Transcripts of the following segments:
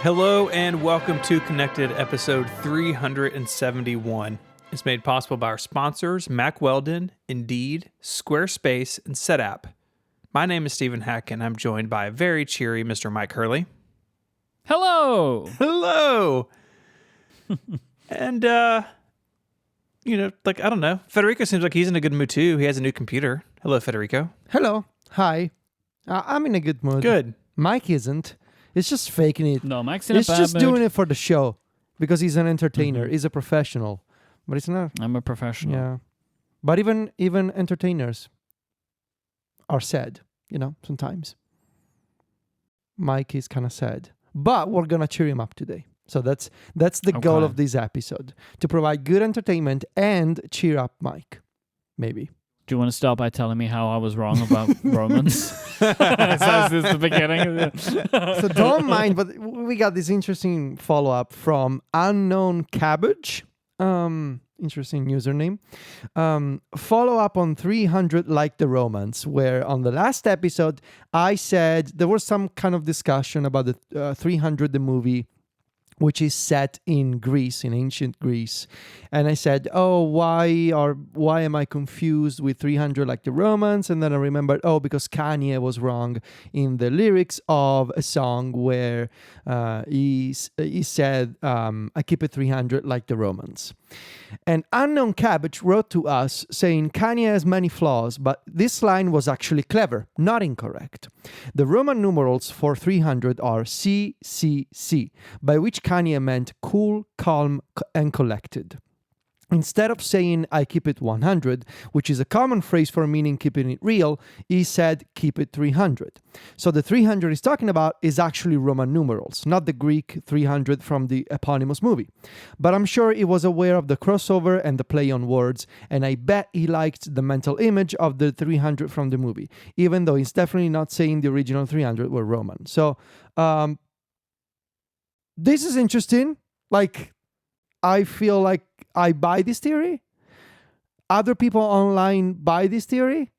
Hello and welcome to Connected episode 371. It's made possible by our sponsors, Mack Weldon, Indeed, Squarespace, and SetApp. My name is Stephen Heck, and I'm joined by a very cheery Mr. Mike Hurley. Hello! Hello! And, I don't know. Federico seems like he's in a good mood too. He has a new computer. Hello, Federico. Hello. Hi. I'm in a good mood. Good. Mike isn't. It's just faking it. No, Mike's in a He's bad just mood. doing it for the show because he's an entertainer. He's a professional. But he's not. I'm a professional. Yeah. But even entertainers are sad, sometimes. Mike is kind of sad. But we're going to cheer him up today. So that's the goal of this episode, to provide good entertainment and cheer up Mike. Maybe. Do you want to start by telling me how I was wrong about Romans? So is this the beginning of it? So don't mind, but we got this interesting follow-up from Unknown Cabbage. Interesting username. Follow-up on 300 Like the Romans, where on the last episode, I said there was some kind of discussion about the 300, the movie, which is set in Greece, in ancient Greece. And I said, why am I confused with 300 Like the Romans? And then I remembered, because Kanye was wrong in the lyrics of a song where he said, I keep it 300 like the Romans. And Unknown Cabbage wrote to us saying Kanye has many flaws, but this line was actually clever, not incorrect. The Roman numerals for 300 are CCC, by which Kanye meant cool, calm, and collected. Instead of saying, I keep it 100, which is a common phrase for meaning keeping it real, he said, keep it 300. So the 300 he's talking about is actually Roman numerals, not the Greek 300 from the eponymous movie. But I'm sure he was aware of the crossover and the play on words, and I bet he liked the mental image of the 300 from the movie, even though he's definitely not saying the original 300 were Roman. So this is interesting. I feel like I buy this theory. Other people online buy this theory.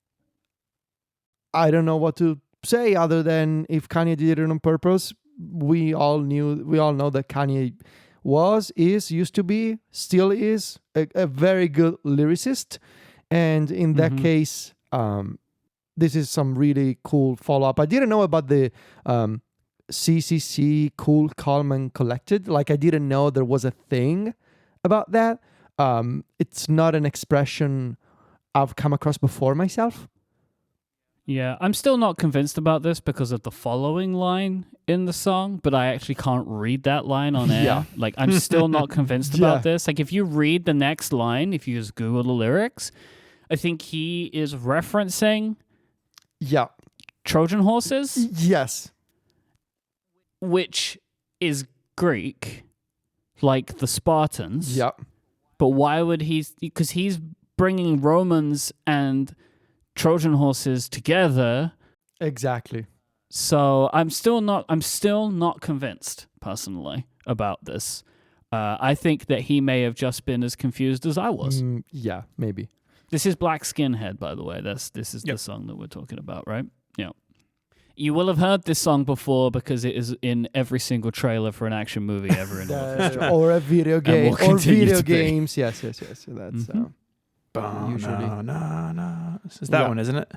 I don't know what to say other than if Kanye did it on purpose. We all know that Kanye used to be, still is a very good lyricist. And in that case, this is some really cool follow-up. I didn't know about the CCC, cool, calm, and collected. I didn't know there was a thing about that. It's not an expression I've come across before myself. Yeah, I'm still not convinced about this because of the following line in the song, but I actually can't read that line on air. Yeah. I'm still not convinced about this. If you read the next line, if you just Google the lyrics, I think he is referencing Trojan horses. Yes. Which is Greek, like the Spartans. Yep. But why would he? Because he's bringing Romans and Trojan horses together. Exactly. So I'm still not convinced personally about this. I think that he may have just been as confused as I was. Yeah, maybe. This is Black Skinhead, by the way. This is the song that we're talking about, right? Yeah. You will have heard this song before because it is in every single trailer for an action movie ever in history. Or a video game. will Or video to be. games. Yes. That's usually. No. Is that one, isn't it?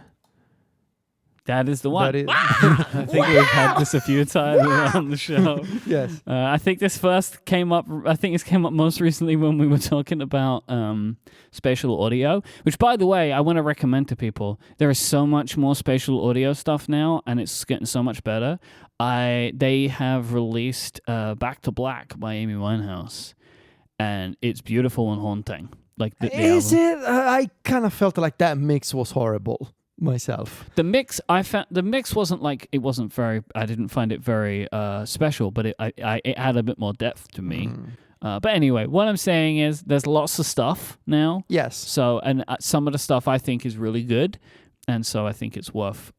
That is the one. That is, I think we've had this a few times on the show. yes. I think this came up most recently when we were talking about spatial audio, which, by the way, I want to recommend to people. There is so much more spatial audio stuff now, and it's getting so much better. They have released Back to Black by Amy Winehouse, and it's beautiful and haunting. Is it? I kind of felt like that mix was horrible myself. The mix wasn't I didn't find it very special, but it had a bit more depth to me. But anyway, what I'm saying is there's lots of stuff now. Yes. So, and some of the stuff I think is really good. And so I think it's worth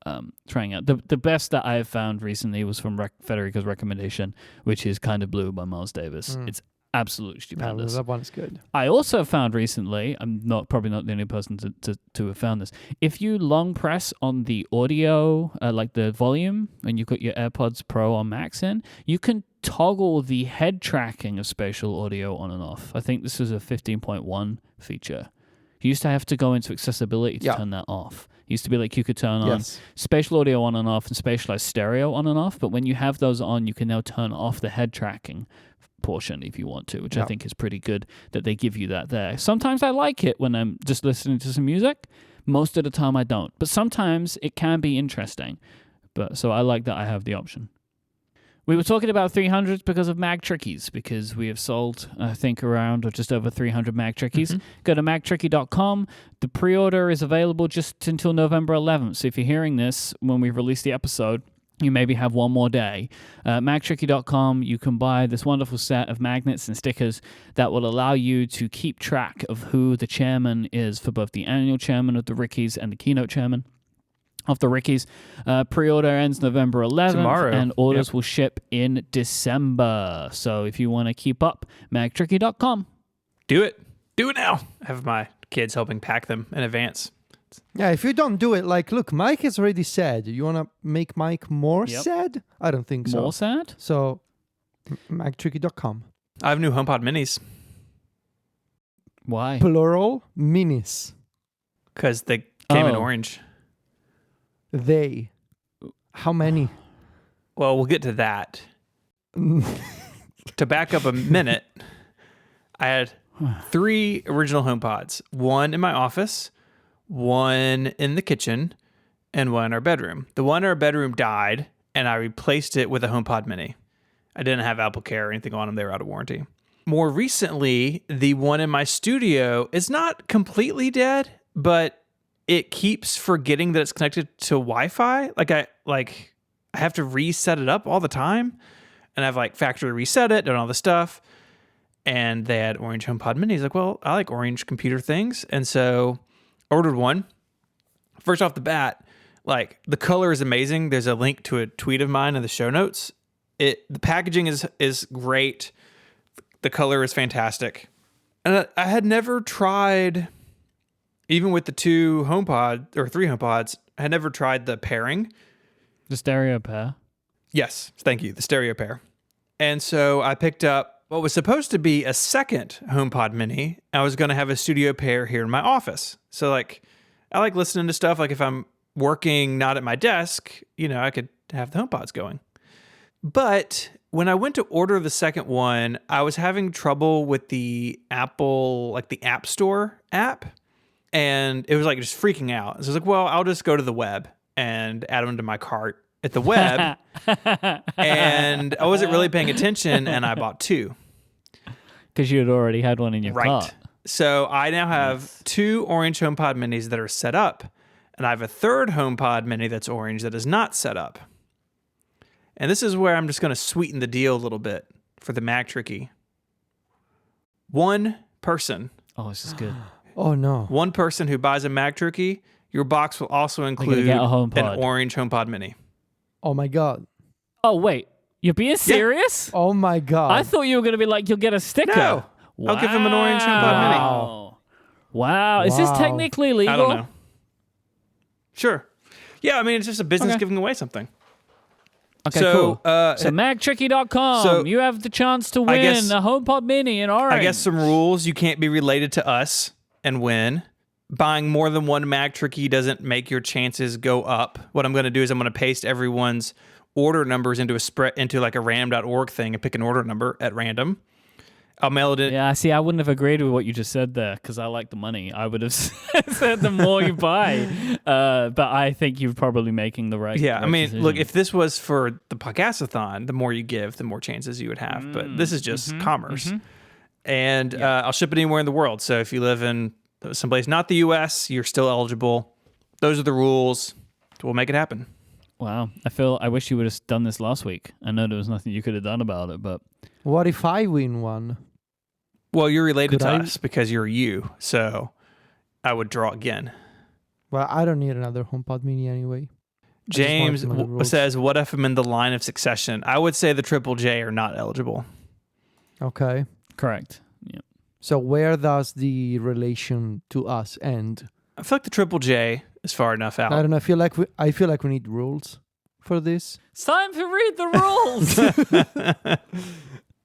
trying out. The best that I've found recently was from Federico's recommendation, which is Kind of Blue by Miles Davis. It's Absolutely stupendous. That one is good. I also found recently, I'm probably not the only person to have found this. If you long press on the audio, like the volume, and you've got your AirPods Pro or Max in, you can toggle the head tracking of spatial audio on and off. I think this is a 15.1 feature. You used to have to go into accessibility to turn that off. It used to be like you could turn on spatial audio on and off and spatialized stereo on and off, but when you have those on, you can now turn off the head tracking portion if you want to, which I think is pretty good that they give you that there. Sometimes I like it when I'm just listening to some music. Most of the time I don't, but sometimes it can be interesting. So I like that I have the option. We were talking about 300s because of Mag Trickies, because we have sold, I think, around or just over 300 Mag Trickies. Go to magtricky.com. The pre-order is available just until November 11th. So if you're hearing this when we release the episode, you maybe have one more day. Magtricky.com, you can buy this wonderful set of magnets and stickers that will allow you to keep track of who the chairman is for both the annual chairman of the Rickies and the keynote chairman of the Rickies. Pre-order ends November 11th. Tomorrow. And orders will ship in December. So if you want to keep up, magtricky.com. Do it. Do it now. I have my kids helping pack them in advance. Yeah, if you don't do it, like, look, Mike is already sad. You want to make Mike more sad? I don't think so. More sad? So, magtricky.com. I have new HomePod minis. Why? Plural, minis. Because they came in orange. They. How many? Well, we'll get to that. To back up a minute, I had 3 original HomePods. One in my office, one in the kitchen, and one in our bedroom. The one in our bedroom died, and I replaced it with a HomePod mini. I didn't have Apple Care or anything on them. They were out of warranty. More recently, the one in my studio is not completely dead, but it keeps forgetting that it's connected to Wi-Fi. I have to reset it up all the time, and I've factory reset it and all the stuff. And they had orange HomePod minis. Well, I like orange computer things, and so ordered one. First off the bat, the color is amazing. There's a link to a tweet of mine in the show notes. The packaging is great. The color is fantastic. And I had never tried, even with the 2 HomePod or 3 HomePods, I had never tried the pairing. The stereo pair? Yes, thank you. The stereo pair. And so I picked up what was supposed to be a second HomePod mini. I was going to have a studio pair here in my office. So I like listening to stuff. If I'm working not at my desk, I could have the HomePods going. But when I went to order the second one, I was having trouble with the Apple, the App Store app. And it was just freaking out. So I was I'll just go to the web and add them to my cart at the web. And I wasn't really paying attention, and I bought 2. Because you had already had one in your Right. cart. So I now have 2 orange HomePod minis that are set up, and I have a third HomePod mini that's orange that is not set up. And this is where I'm just going to sweeten the deal a little bit for the Mag Tricky. One person. Oh, this is good. Oh, no. One person who buys a Mag Tricky, your box will also include get a an HomePod. orange HomePod mini. Oh, my God. Oh, wait. You're being serious? Oh, my God. I thought you were going to be you'll get a sticker. No. I'll give him an orange HomePod mini. Wow. Is this Wow. technically legal? I don't know. Sure. Yeah, it's just a business giving away something. Okay, So, cool. So magtricky.com, so you have the chance to win guess- a HomePod mini in orange. I guess some rules: you can't be related to us and win. Buying more than one Mag Tricky doesn't make your chances go up. What I'm going to do is I'm going to paste everyone's order numbers into a random.org thing and pick an order number at random. I'll mail it in. Yeah, see, I wouldn't have agreed with what you just said there because I like the money. I would have said the more you buy. But I think you're probably making the right. Yeah, right decision. look, if this was for the podcastathon, the more you give, the more chances you would have. But this is just commerce. And I'll ship it anywhere in the world. So if you live in someplace not the U.S., you're still eligible. Those are the rules. We'll make it happen. Wow, I wish you would have done this last week. I know there was nothing you could have done about it, but What if I win one? Well, you're related Could to I- us because you're you. So I would draw again. Well, I don't need another HomePod mini anyway. James to know the rules. says, what if I'm in the line of succession? I would say the Triple J are not eligible. Okay. Correct. Yeah. So where does the relation to us end? I feel like the Triple J is far enough out. I don't know. I feel like we need rules for this. It's time to read the rules.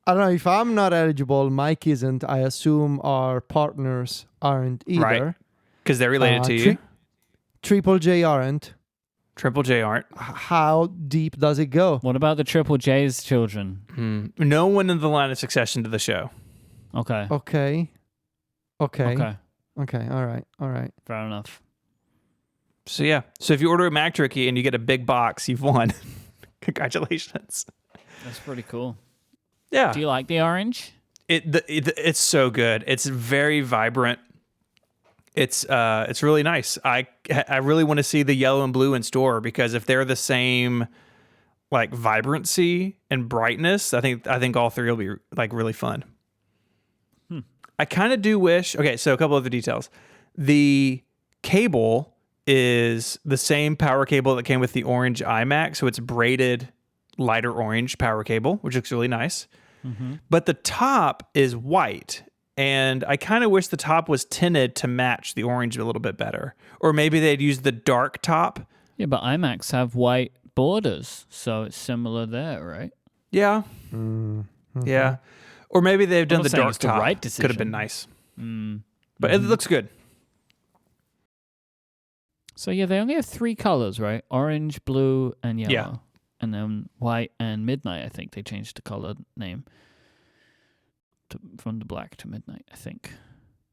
I don't know if I'm not eligible. Mike isn't. I assume our partners aren't either. Right. Because they're related to you. Triple J aren't. Triple J aren't. How deep does it go? What about the Triple J's children? No one in the line of succession to the show. Okay. Okay. Okay. All right. Fair enough. So yeah. So if you order a Mac Turkey and you get a big box, you've won. Congratulations. That's pretty cool. Yeah. Do you like the orange? It's so good. It's very vibrant. It's really nice. I really want to see the yellow and blue in store because if they're the same like vibrancy and brightness, I think all three will be like really fun. I kind of do wish. Okay, so a couple of the details. The cable is the same power cable that came with the orange iMac, so it's braided lighter orange power cable, which looks really nice. But the top is white, and I kind of wish the top was tinted to match the orange a little bit better. Or maybe they'd use the dark top. Yeah, but iMacs have white borders, so it's similar there, right? Yeah. Yeah. Or maybe they've done not the saying dark it's the top. right Could have been decision. nice. But it looks good. So yeah, they only have 3 colors, right? Orange, blue, and yellow. Yeah. And then white and midnight, I think they changed the color name from the black to midnight, I think.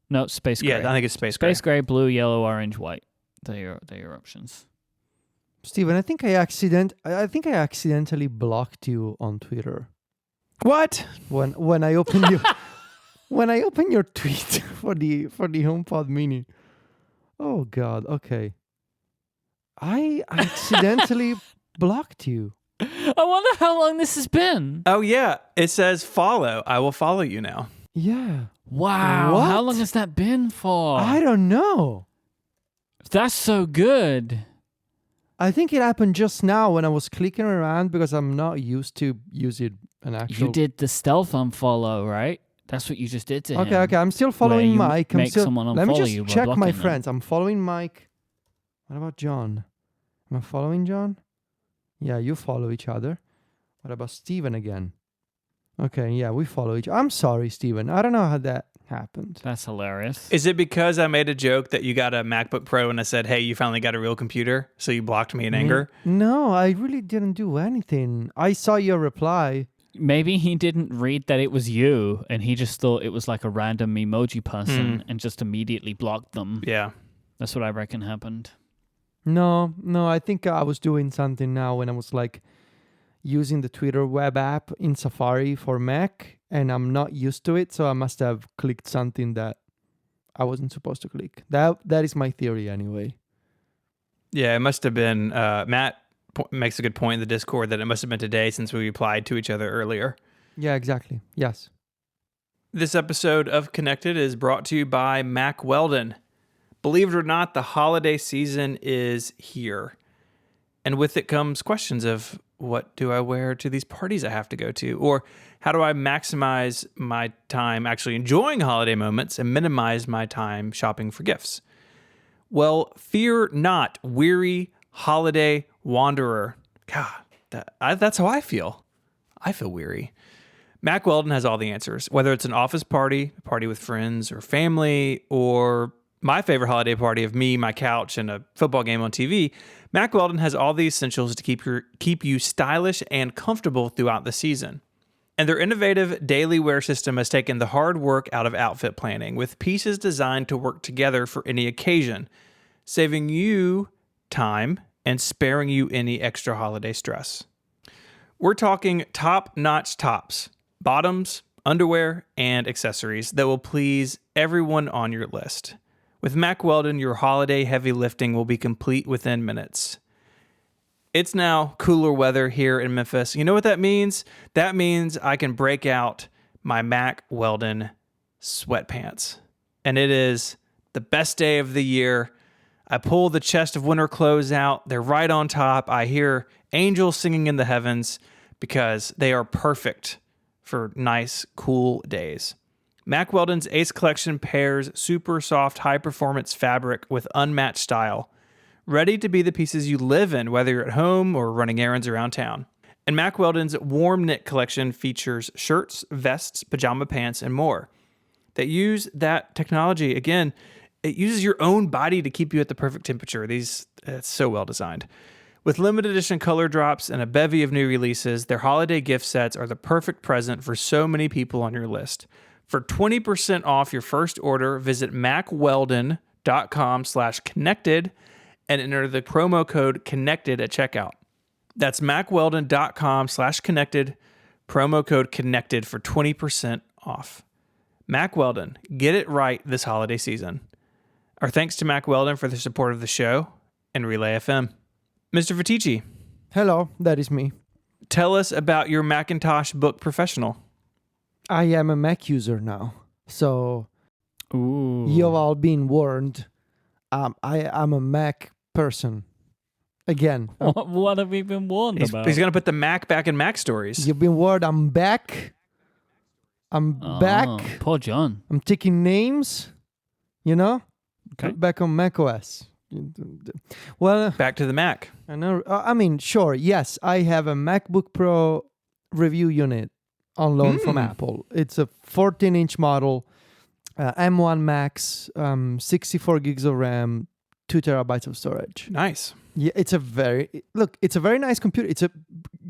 No, space gray. Yeah, I think it's space gray. Space gray, blue, yellow, orange, white. They're your options. Steven, I think I accidentally blocked you on Twitter. What? When I opened your when I opened your tweet for the HomePod Mini. Oh God, okay. I accidentally blocked you. I wonder how long this has been. Oh yeah, it says follow. I will follow you now. Yeah. Wow. What? How long has that been for? I don't know. That's so good. I think it happened just now when I was clicking around because I'm not used to using an actual. You did the stealth unfollow, right? That's what you just did to him. Okay. I'm still following you Mike. make someone Let me unfollow just you by check my blocking them. friends. I'm following Mike. What about John? Am I following John? Yeah, you follow each other. What about Steven again? Okay, yeah, we follow each other. I'm sorry, Steven. I don't know how that happened. That's hilarious. Is it because I made a joke that you got a MacBook Pro and I said, hey, you finally got a real computer, so you blocked me in anger? No, I really didn't do anything. I saw your reply. Maybe he didn't read that it was you, and he just thought it was like a random emoji person and just immediately blocked them. Yeah. That's what I reckon happened. No, I think I was doing something now when I was like using the Twitter web app in Safari for Mac, and I'm not used to it, so I must have clicked something that I wasn't supposed to click. That is my theory anyway. Yeah, it must have been, Matt makes a good point in the Discord that it must have been today since we replied to each other earlier. Yeah, exactly. Yes. This episode of Connected is brought to you by Mac Weldon. Believe it or not, the holiday season is here. And with it comes questions of what do I wear to these parties I have to go to? Or how do I maximize my time actually enjoying holiday moments and minimize my time shopping for gifts? Well, fear not, weary holiday wanderer. God, that's how I feel. I feel weary. Mac Weldon has all the answers, whether it's an office party, a party with friends or family, or my favorite holiday party of me, my couch, and a football game on TV. Mac Weldon has all the essentials to keep you stylish and comfortable throughout the season. And their innovative daily wear system has taken the hard work out of outfit planning, with pieces designed to work together for any occasion, saving you time and sparing you any extra holiday stress. We're talking top-notch tops, bottoms, underwear, and accessories that will please everyone on your list. With Mac Weldon, your holiday heavy lifting will be complete within minutes. It's now cooler weather here in Memphis. You know what that means? That means I can break out my Mac Weldon sweatpants. And it is the best day of the year. I pull the chest of winter clothes out. They're right on top. I hear angels singing in the heavens because they are perfect for nice, cool days. Mack Weldon's Ace Collection pairs super soft, high-performance fabric with unmatched style, ready to be the pieces you live in, whether you're at home or running errands around town. And Mack Weldon's Warm Knit Collection features shirts, vests, pajama pants, and more that use that technology. Again, it uses your own body to keep you at the perfect temperature. It's so well designed. With limited edition color drops and a bevy of new releases, their holiday gift sets are the perfect present for so many people on your list. For 20% off your first order, visit mackweldon.com/connected and enter the promo code CONNECTED at checkout. That's mackweldon.com/connected, promo code CONNECTED for 20% off. Mack Weldon, get it right this holiday season. Our thanks to Mack Weldon for their support of the show and Relay FM. Mr. Fatici. Hello, that is me. Tell us about your Macintosh Book Professional. I am a Mac user now, so Ooh. you've all been warned. I'm a Mac person. Again, What have we been warned He's about? going to put the Mac back in Mac stories. you've been warned. I'm back. I'm back. Poor John. I'm taking names. Okay. Back on Mac OS. Well, Back to the Mac. I know. I mean, sure. Yes, I have a MacBook Pro review unit on loan from Apple. It's a 14-inch model, M1 Max, 64 gigs of RAM, 2 terabytes of storage. Nice. Yeah, it's a very nice computer. It's a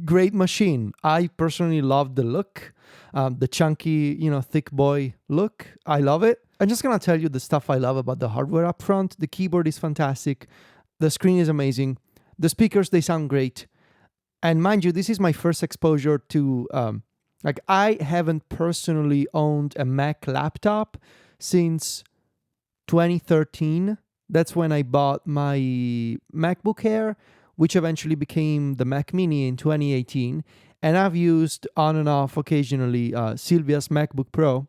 great machine. I personally love the look, the chunky, thick boy look. I love it. I'm just gonna tell you the stuff I love about the hardware up front. The keyboard is fantastic. The screen is amazing. The speakers, they sound great. And mind you, this is my first exposure to I haven't personally owned a Mac laptop since 2013. That's when I bought my MacBook Air, which eventually became the Mac Mini in 2018. And I've used on and off occasionally Sylvia's MacBook Pro,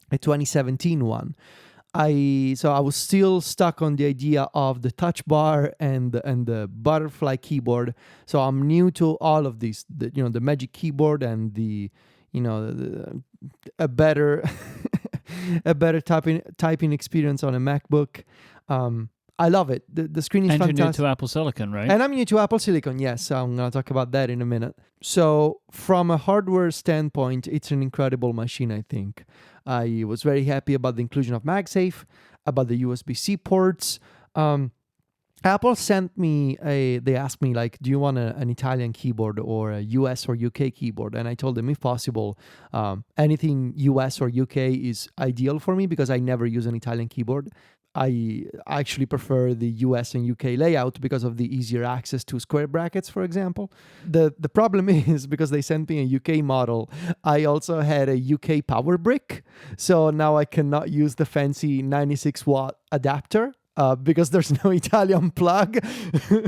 a 2017 one. I was still stuck on the idea of the touch bar and the butterfly keyboard. So I'm new to all of these, the Magic Keyboard and a better a better typing experience on a MacBook. I love it. The screen is and fantastic. you're new to Apple Silicon, right? And I'm new to Apple Silicon, yes. I'm going to talk about that in a minute. So from a hardware standpoint, it's an incredible machine, I think. I was very happy about the inclusion of MagSafe, about the USB-C ports. Apple sent me they asked me, do you want an Italian keyboard or a US or UK keyboard? And I told them, if possible, anything US or UK is ideal for me because I never use an Italian keyboard. I actually prefer the US and UK layout because of the easier access to square brackets, for example. The problem is, because they sent me a UK model, I also had a UK power brick. So now I cannot use the fancy 96-watt adapter because there's no Italian plug.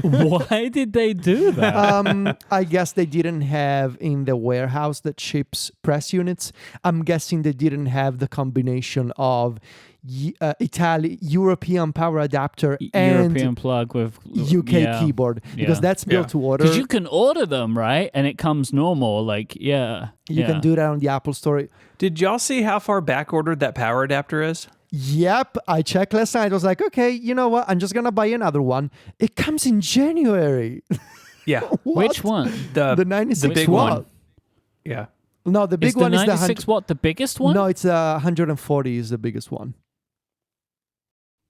Why did they do that? I guess they didn't have in the warehouse that ships press units. I'm guessing they didn't have the combination of European power adapter and European plug with UK keyboard, because that's built to order. Because you can order them, right? And it comes normal. You can do that on the Apple Store. Did y'all see how far back ordered that power adapter is? Yep, I checked last night. I was like, okay, you know what? I'm just gonna buy another one. It comes in January. Yeah. Which one? The 96 big watt. one. Yeah. No, the big one the is the 96 watt, the biggest one? No, it's 140 is the biggest one.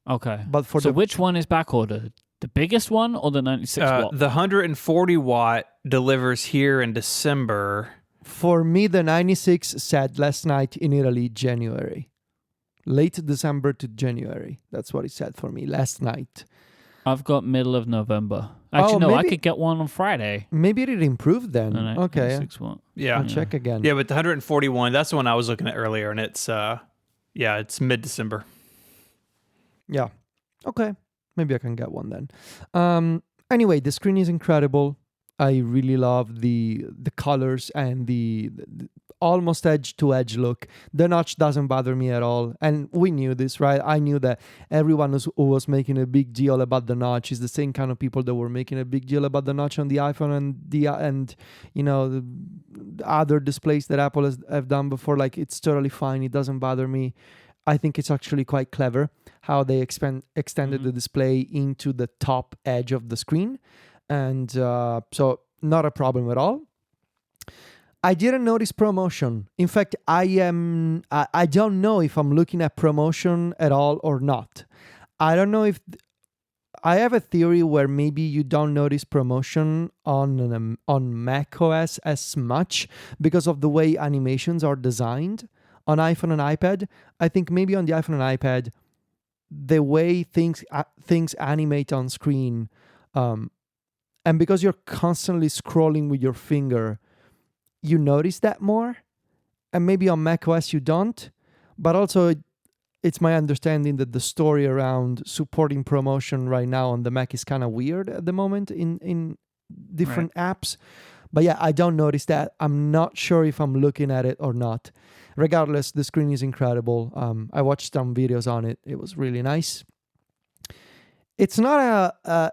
Okay. But so which one is back ordered? The biggest one or the 96 watt? The 140 watt delivers here in December. For me, the 96 said last night in Italy, January. Late December to January. That's what it said for me last night. I've got middle of November. Actually, no, I could get one on Friday. Maybe it improved then. Okay. 96 watt. Yeah. I'll check again. Yeah, but the 141, that's the one I was looking at earlier, and it's it's mid-December. Yeah. Okay. Maybe I can get one then. Anyway, the screen is incredible. I really love the colors and the almost edge to edge look. The notch doesn't bother me at all, and we knew this, right? I knew that everyone who was making a big deal about the notch is the same kind of people that were making a big deal about the notch on the iPhone and the other displays that Apple have done before. Like, it's totally fine. It doesn't bother me. I think it's actually quite clever how they extended the display into the top edge of the screen, and so not a problem at all. I didn't notice promotion. In fact, I don't know if I'm looking at promotion at all or not. I don't know if I have a theory where maybe you don't notice promotion on macOS as much because of the way animations are designed on iPhone and iPad. I think maybe on the iPhone and iPad, the way things animate on screen, and because you're constantly scrolling with your finger, you notice that more. And maybe on macOS you don't. But also, it's my understanding that the story around supporting promotion right now on the Mac is kind of weird at the moment in different apps. But yeah, I don't notice that. I'm not sure if I'm looking at it or not. Regardless, the screen is incredible. I watched some videos on it. It was really nice. It's not a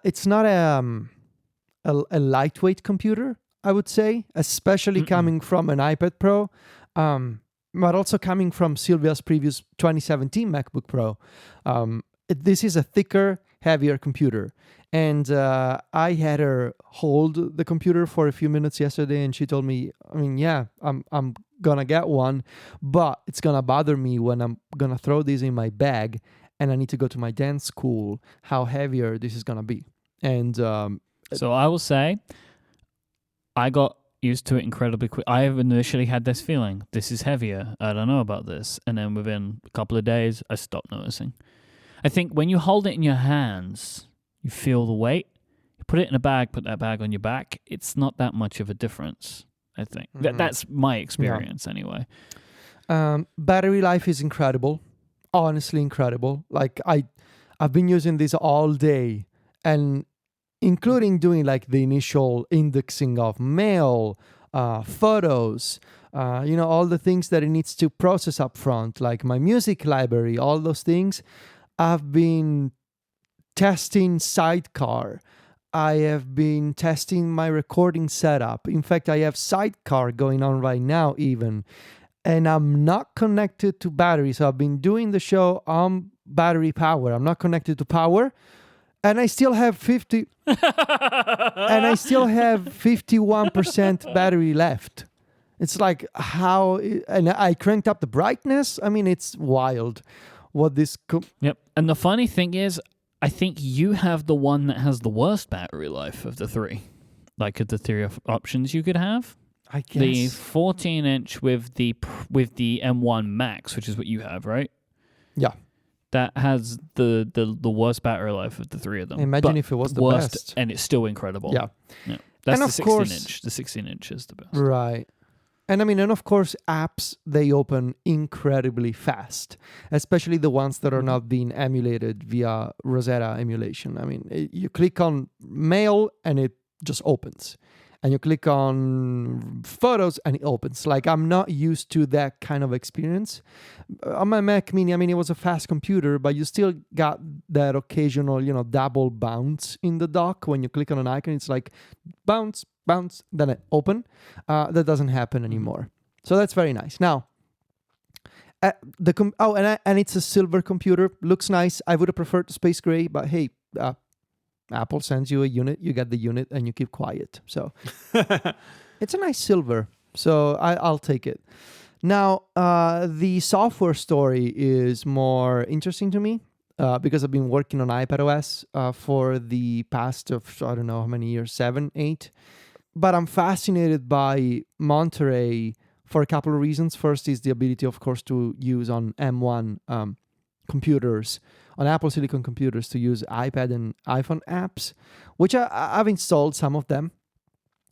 lightweight computer, I would say, especially coming from an iPad Pro, but also coming from Sylvia's previous 2017 MacBook Pro. This is a thicker, heavier computer. And I had her hold the computer for a few minutes yesterday, and she told me, I'm gonna get one, but it's gonna bother me when I'm gonna throw this in my bag and I need to go to my dance school, how heavier this is gonna be. And so I will say, I got used to it incredibly quick. I have initially had this feeling, this is heavier, I don't know about this. And then within a couple of days, I stopped noticing. I think when you hold it in your hands, you feel the weight. You put it in a bag, put that bag on your back, it's not that much of a difference, I think. That's my experience anyway. Battery life is incredible. Honestly incredible. Like, I've been using this all day, and including doing like the initial indexing of mail, photos, all the things that it needs to process up front, like my music library, all those things. I've been testing Sidecar. I have been testing my recording setup. In fact, I have Sidecar going on right now even, and I'm not connected to battery. So I've been doing the show on battery power. I'm not connected to power. And I still have 51% battery left. It's like and I cranked up the brightness. I mean, it's wild what this... Yep. And the funny thing is, I think you have the one that has the worst battery life of the three. Like, of the three options you could have. I guess. The 14-inch with the M1 Max, which is what you have, right? Yeah. That has the worst battery life of the three of them. Imagine if it was the worst, best. and it's still incredible. Yeah. That's and the 16-inch. The 16-inch is the best. Right. And of course, apps, they open incredibly fast, especially the ones that are not being emulated via Rosetta emulation. I mean, you click on Mail and it just opens. And you click on Photos and it opens. Like, I'm not used to that kind of experience. On my Mac Mini, it was a fast computer, but you still got that occasional, double bounce in the dock. When you click on an icon, it's like bounce, then it open. That doesn't happen anymore. So that's very nice. Now, and it's a silver computer. Looks nice. I would have preferred space gray, but hey, Apple sends you a unit, you get the unit, and you keep quiet. So it's a nice silver. So I'll take it. Now, the software story is more interesting to me because I've been working on iPadOS for the past of, I don't know how many years, 7, 8. But I'm fascinated by Monterey for a couple of reasons. First is the ability, of course, to use on M1 computers, on Apple Silicon computers, to use iPad and iPhone apps, which I've installed some of them.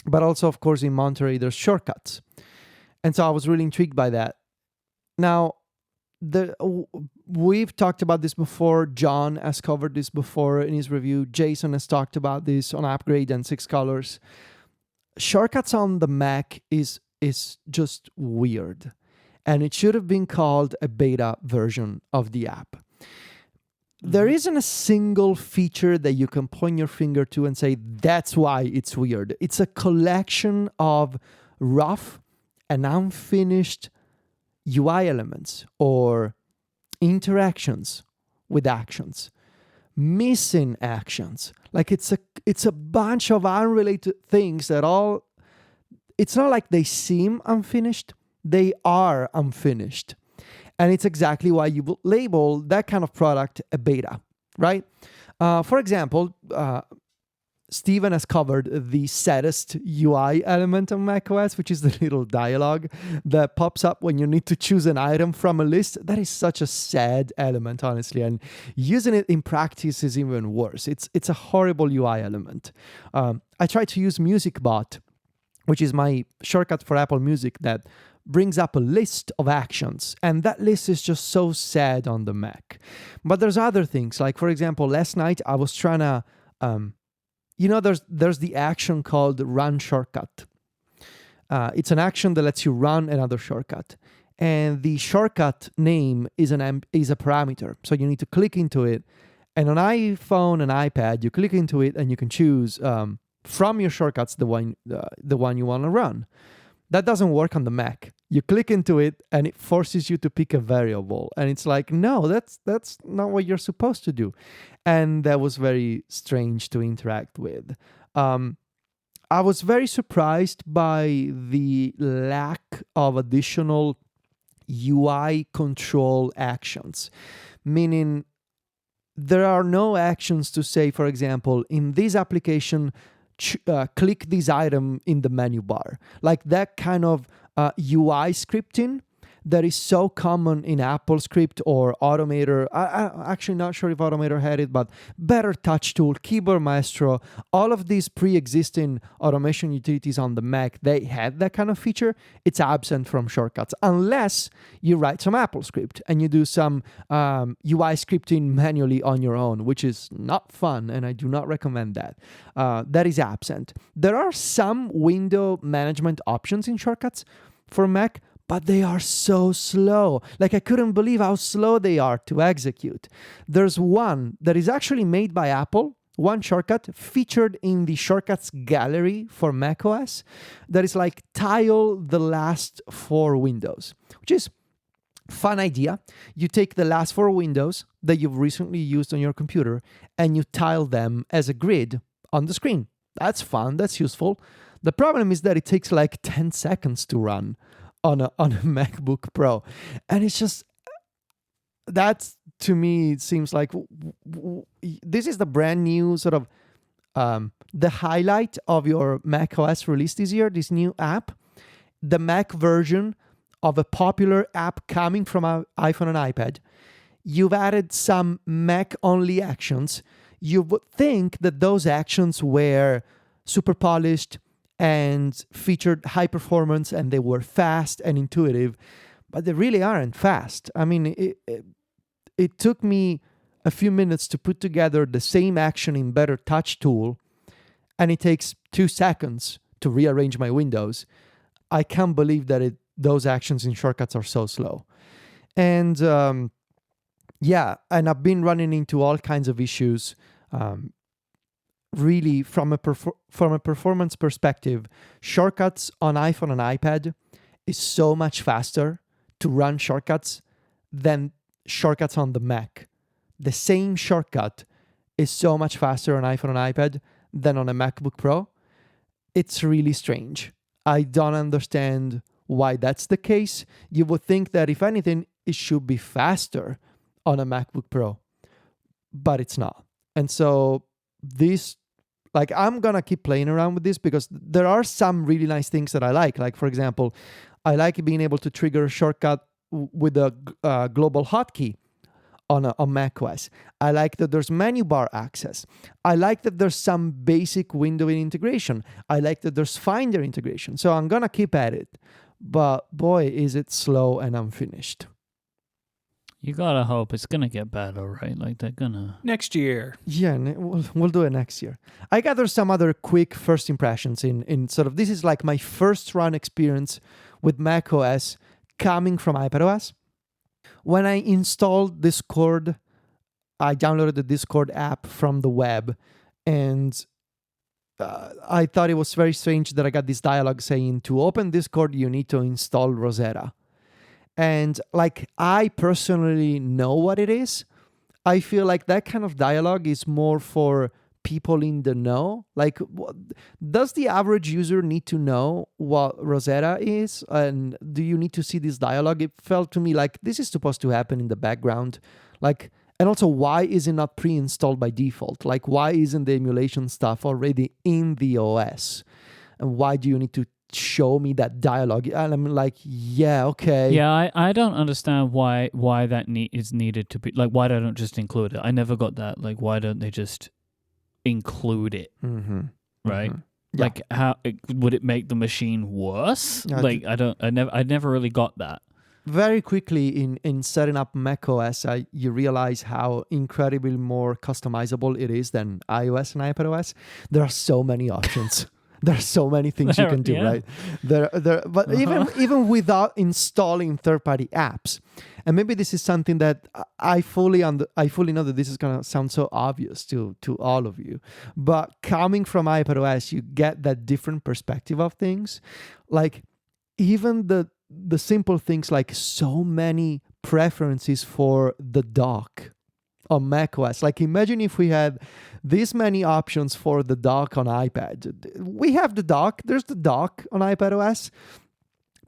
But also, of course, in Monterey, there's shortcuts. And so I was really intrigued by that. Now, we've talked about this before. John has covered this before in his review. Jason has talked about this on Upgrade and 6 Colors. shortcuts on the Mac is just weird, and it should have been called a beta version of the app. There isn't a single feature that you can point your finger to and say, that's why it's weird. It's a collection of rough and unfinished UI elements or interactions with actions, missing actions. Like it's a bunch of unrelated things that all, it's not like they seem unfinished, they are unfinished. And it's exactly why you would label that kind of product a beta, right? For example, Steven has covered the saddest UI element of macOS, which is the little dialogue that pops up when you need to choose an item from a list. That is such a sad element, honestly, and using it in practice is even worse. It's a horrible UI element. I tried to use MusicBot, which is my shortcut for Apple Music that brings up a list of actions, and that list is just so sad on the Mac. But there's other things, like for example, last night I was trying to, there's the action called run shortcut. It's an action that lets you run another shortcut, and the shortcut name is a parameter, so you need to click into it. And on iPhone and iPad, you click into it and you can choose from your shortcuts the one you want to run. That doesn't work on the Mac. You click into it and it forces you to pick a variable. And it's like, no, that's not what you're supposed to do. And that was very strange to interact with. I was very surprised by the lack of additional UI control actions, meaning there are no actions to say, for example, in this application, click this item in the menu bar. Like that kind of UI scripting that is so common in AppleScript or Automator. I'm actually not sure if Automator had it, but Better Touch Tool, Keyboard Maestro, all of these pre-existing automation utilities on the Mac, they had that kind of feature. It's absent from shortcuts, unless you write some AppleScript and you do some UI scripting manually on your own, which is not fun, and I do not recommend that. That is absent. There are some window management options in shortcuts for Mac, but they are so slow. Like I couldn't believe how slow they are to execute. There's one that is actually made by Apple, one shortcut featured in the shortcuts gallery for macOS that is like tile the last 4 windows, which is fun idea. You take the last 4 windows that you've recently used on your computer and you tile them as a grid on the screen. That's fun, that's useful. The problem is that it takes like 10 seconds to run on a MacBook Pro. And it's just, that's, to me, it seems like this is the brand new sort of, the highlight of your macOS release this year, this new app, the Mac version of a popular app coming from an iPhone and iPad. You've added some Mac-only actions. You would think that those actions were super polished and featured high performance, and they were fast and intuitive, but they really aren't fast. I mean, it took me a few minutes to put together the same action in Better Touch Tool, and it takes 2 seconds to rearrange my windows. I can't believe that those actions in shortcuts are so slow. And and I've been running into all kinds of issues. Really, from a performance perspective, shortcuts on iPhone and iPad is so much faster to run shortcuts than shortcuts on the Mac. The same shortcut is so much faster on iPhone and iPad than on a MacBook Pro. It's really strange. I don't understand why that's the case. You would think that if anything, it should be faster on a MacBook Pro, but it's not. And so this, like, I'm going to keep playing around with this because there are some really nice things that I like. Like, for example, I like being able to trigger a shortcut with a global hotkey on macOS. I like that there's menu bar access. I like that there's some basic windowing integration. I like that there's Finder integration. So I'm going to keep at it. But boy, is it slow and unfinished. You gotta hope it's gonna get better, right? Like they're gonna. Next year. Yeah, we'll do it next year. I gathered some other quick first impressions in sort of, this is like my first run experience with macOS coming from iPadOS. When I installed Discord, I downloaded the Discord app from the web, and I thought it was very strange that I got this dialogue saying, to open Discord, you need to install Rosetta. And like, I personally know what it is. I feel like that kind of dialogue is more for people in the know. Like, does the average user need to know what Rosetta is? And do you need to see this dialogue? It felt to me like this is supposed to happen in the background. Like, and also, why is it not pre-installed by default? Like, why isn't the emulation stuff already in the OS? And why do you need to show me that dialogue? And I'm like, yeah, okay. Yeah, I don't understand why that is needed to be. Like, why they don't just include it? I never got that. Like, why don't they just include it? Mm-hmm. Right? Mm-hmm. Yeah. Like, how would it make the machine worse? Yeah, like, I never really got that. Very quickly in setting up macOS, you realize how incredibly more customizable it is than iOS and iPadOS. There are so many options. There are so many things you can do, Yeah. right? But even without installing third-party apps, and maybe this is something that I fully know that this is gonna sound so obvious to all of you, but coming from iPadOS, you get that different perspective of things, like even the simple things like so many preferences for the dock on macOS. Like, imagine if we had this many options for the dock on iPad. We have the dock. There's the dock on iPadOS,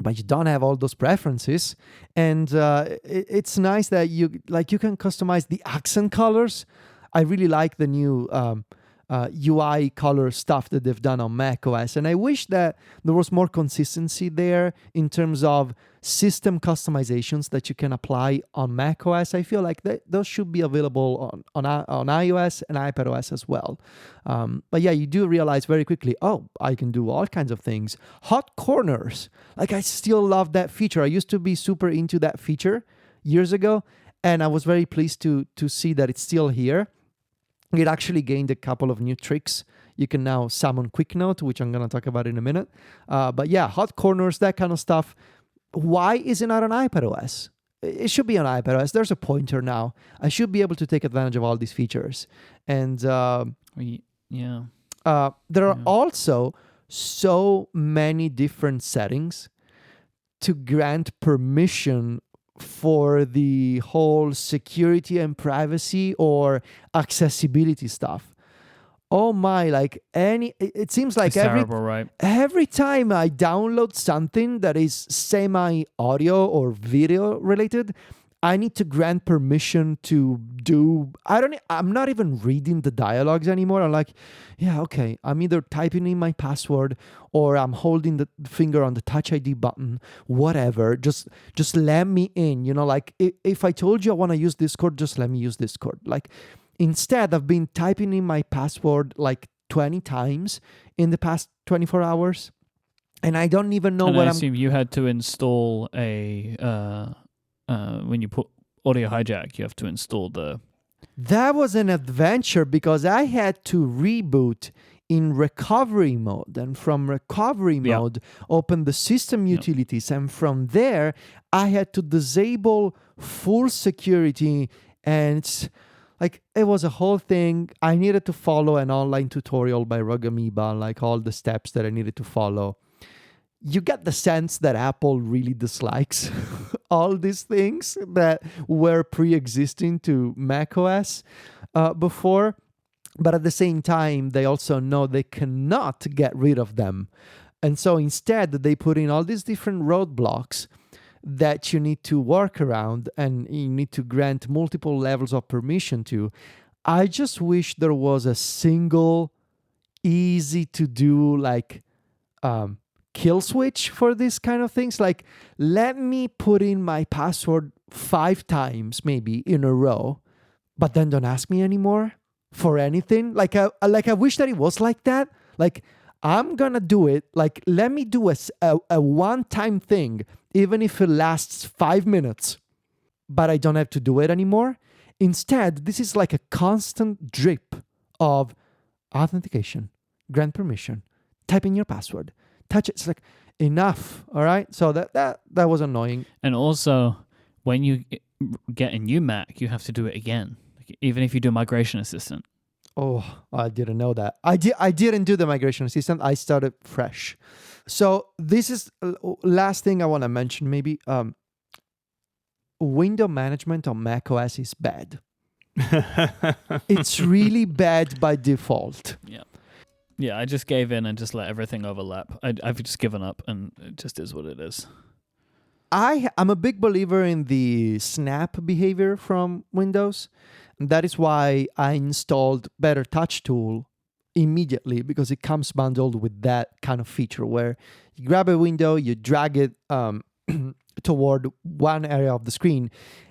but you don't have all those preferences. And it's nice that you can customize the accent colors. I really like the new UI color stuff that they've done on macOS, and I wish that there was more consistency there in terms of system customizations that you can apply on macOS. I feel like those should be available on iOS and iPadOS as well. But yeah, you do realize very quickly, oh, I can do all kinds of things. Hot corners, like, I still love that feature. I used to be super into that feature years ago, and I was very pleased to see that it's still here. It actually gained a couple of new tricks. You can now summon Quick Note, which I'm going to talk about in a minute. But yeah, hot corners, that kind of stuff. Why is it not on iPadOS? It should be on iPadOS. There's a pointer now. I should be able to take advantage of all these features. And Yeah. there are also so many different settings to grant permission for the whole security and privacy or accessibility stuff. Oh my, like it seems like It's terrible, right? every time I download something that is semi audio or video related, I need to grant permission to do, I'm not even reading the dialogues anymore. I'm like, yeah, okay. I'm either typing in my password or I'm holding the finger on the Touch ID button, whatever. Just let me in, like if I told you I want to use Discord, just let me use Discord. Like, instead, I've been typing in my password like 20 times in the past 24 hours. And I don't even know what I assume you had to install when you put Audio Hijack, you have to install the... That was an adventure because I had to reboot in recovery mode, and from recovery mode, open the system utilities, and from there, I had to disable full security, and it's like, it was a whole thing. I needed to follow an online tutorial by Rogue Amoeba, like all the steps that I needed to follow. You get the sense that Apple really dislikes all these things that were pre-existing to macOS before. But at the same time, they also know they cannot get rid of them. And so instead, they put in all these different roadblocks that you need to work around and you need to grant multiple levels of permission to. I just wish there was a single easy to do, like, kill switch for these kind of things. Like, let me put in my password 5 times maybe in a row, but then don't ask me anymore for anything. Like I wish that it was like that. Like, I'm gonna do it. Like, let me do a one-time thing, even if it lasts 5 minutes. but I don't have to do it anymore. Instead, this is like a constant drip of authentication, grant permission, type in your password, touch it. It's like enough. All right. So that was annoying. And also, when you get a new Mac, you have to do it again, even if you do Migration Assistant. Oh, I didn't know that. I didn't do the migration assistant. I started fresh. So this is last thing I want to mention. Maybe window management on macOS is bad. It's really bad by default. Yeah, I just gave in and just let everything overlap. I've just given up, and it just is what it is. I'm a big believer in the snap behavior from Windows. That is why I installed Better Touch Tool immediately, because it comes bundled with that kind of feature where you grab a window, you drag it toward one area of the screen,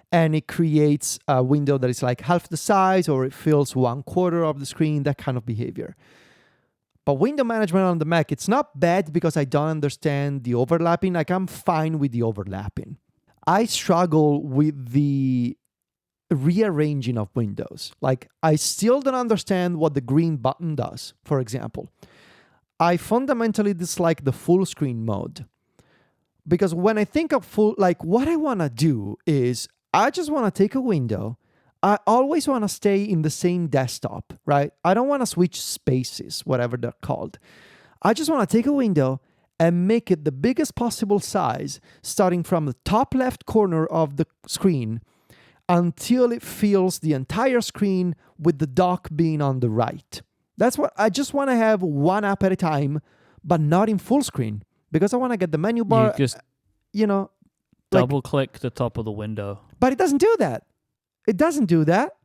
and it creates a window that is like half the size, or it fills 1/4 of the screen, that kind of behavior. But window management on the Mac, it's not bad because I don't understand the overlapping. Like, I'm fine with the overlapping. I struggle with the rearranging of windows. Like, I still don't understand what the green button does, for example. I fundamentally dislike the full screen mode. Because when I think of full, like, what I want to do is I just want to take a window. I always want to stay in the same desktop, right? I don't want to switch spaces, whatever they're called. I just want to take a window and make it the biggest possible size, starting from the top left corner of the screen until it fills the entire screen, with the dock being on the right. That's what I just want to have, one app at a time, but not in full screen, because I want to get the menu bar, You just double click the top of the window. But it doesn't do that. It doesn't do that.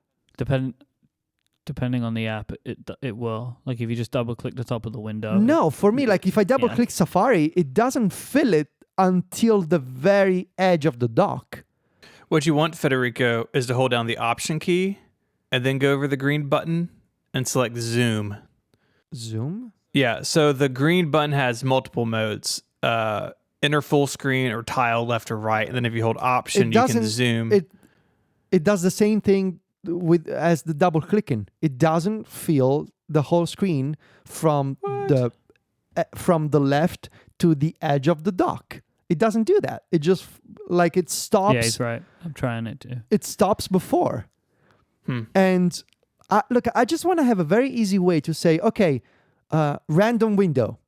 Depending on the app, it will. Like, if you just double click the top of the window. No, for me, like, if I double click Safari, it doesn't fill it until the very edge of the dock. What you want, Federico, is to hold down the Option key and then go over the green button and select Zoom. Zoom? Yeah, so the green button has multiple modes. Enter full screen or tile left or right. And then if you hold Option, you can zoom. It does the same thing as the double clicking. It doesn't fill the whole screen from the left to the edge of the dock. It doesn't do that. It just, like, it stops. Yeah, he's right. I'm trying it too. It stops before. And I just want to have a very easy way to say, okay, random window,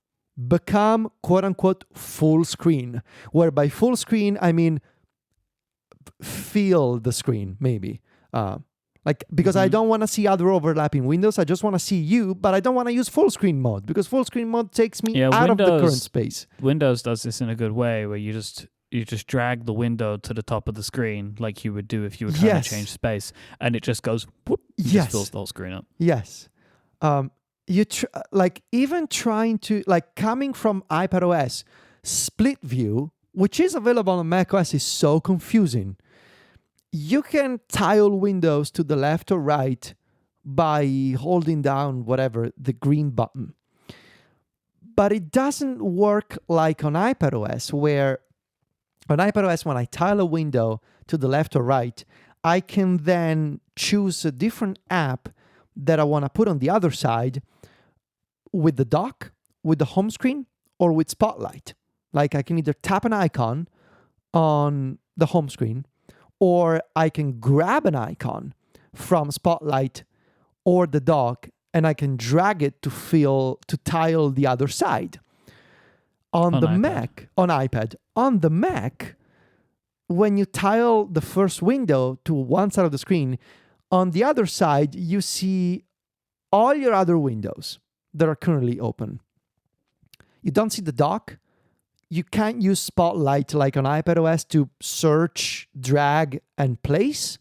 become quote unquote full screen. Where by full screen, I mean fill the screen, maybe. Because I don't want to see other overlapping windows. I just want to see you, but I don't want to use full screen mode, because full screen mode takes me out of the current space. Windows does this in a good way, where you just drag the window to the top of the screen, like you would do if you were trying to change space, and it just goes whoop, just fills the whole screen up. Yes. Even trying to, like, coming from iPadOS, split view, which is available on macOS, is so confusing. You can tile windows to the left or right by holding down the green button. But it doesn't work like on iPadOS, where on iPadOS, when I tile a window to the left or right, I can then choose a different app that I want to put on the other side with the dock, with the home screen, or with Spotlight. Like, I can either tap an icon on the home screen, or I can grab an icon from Spotlight or the dock, and I can drag it to tile the other side. On the iPad. On the Mac, when you tile the first window to one side of the screen, on the other side, you see all your other windows that are currently open. You don't see the dock. You can't use Spotlight like on iPadOS to search, drag, and place.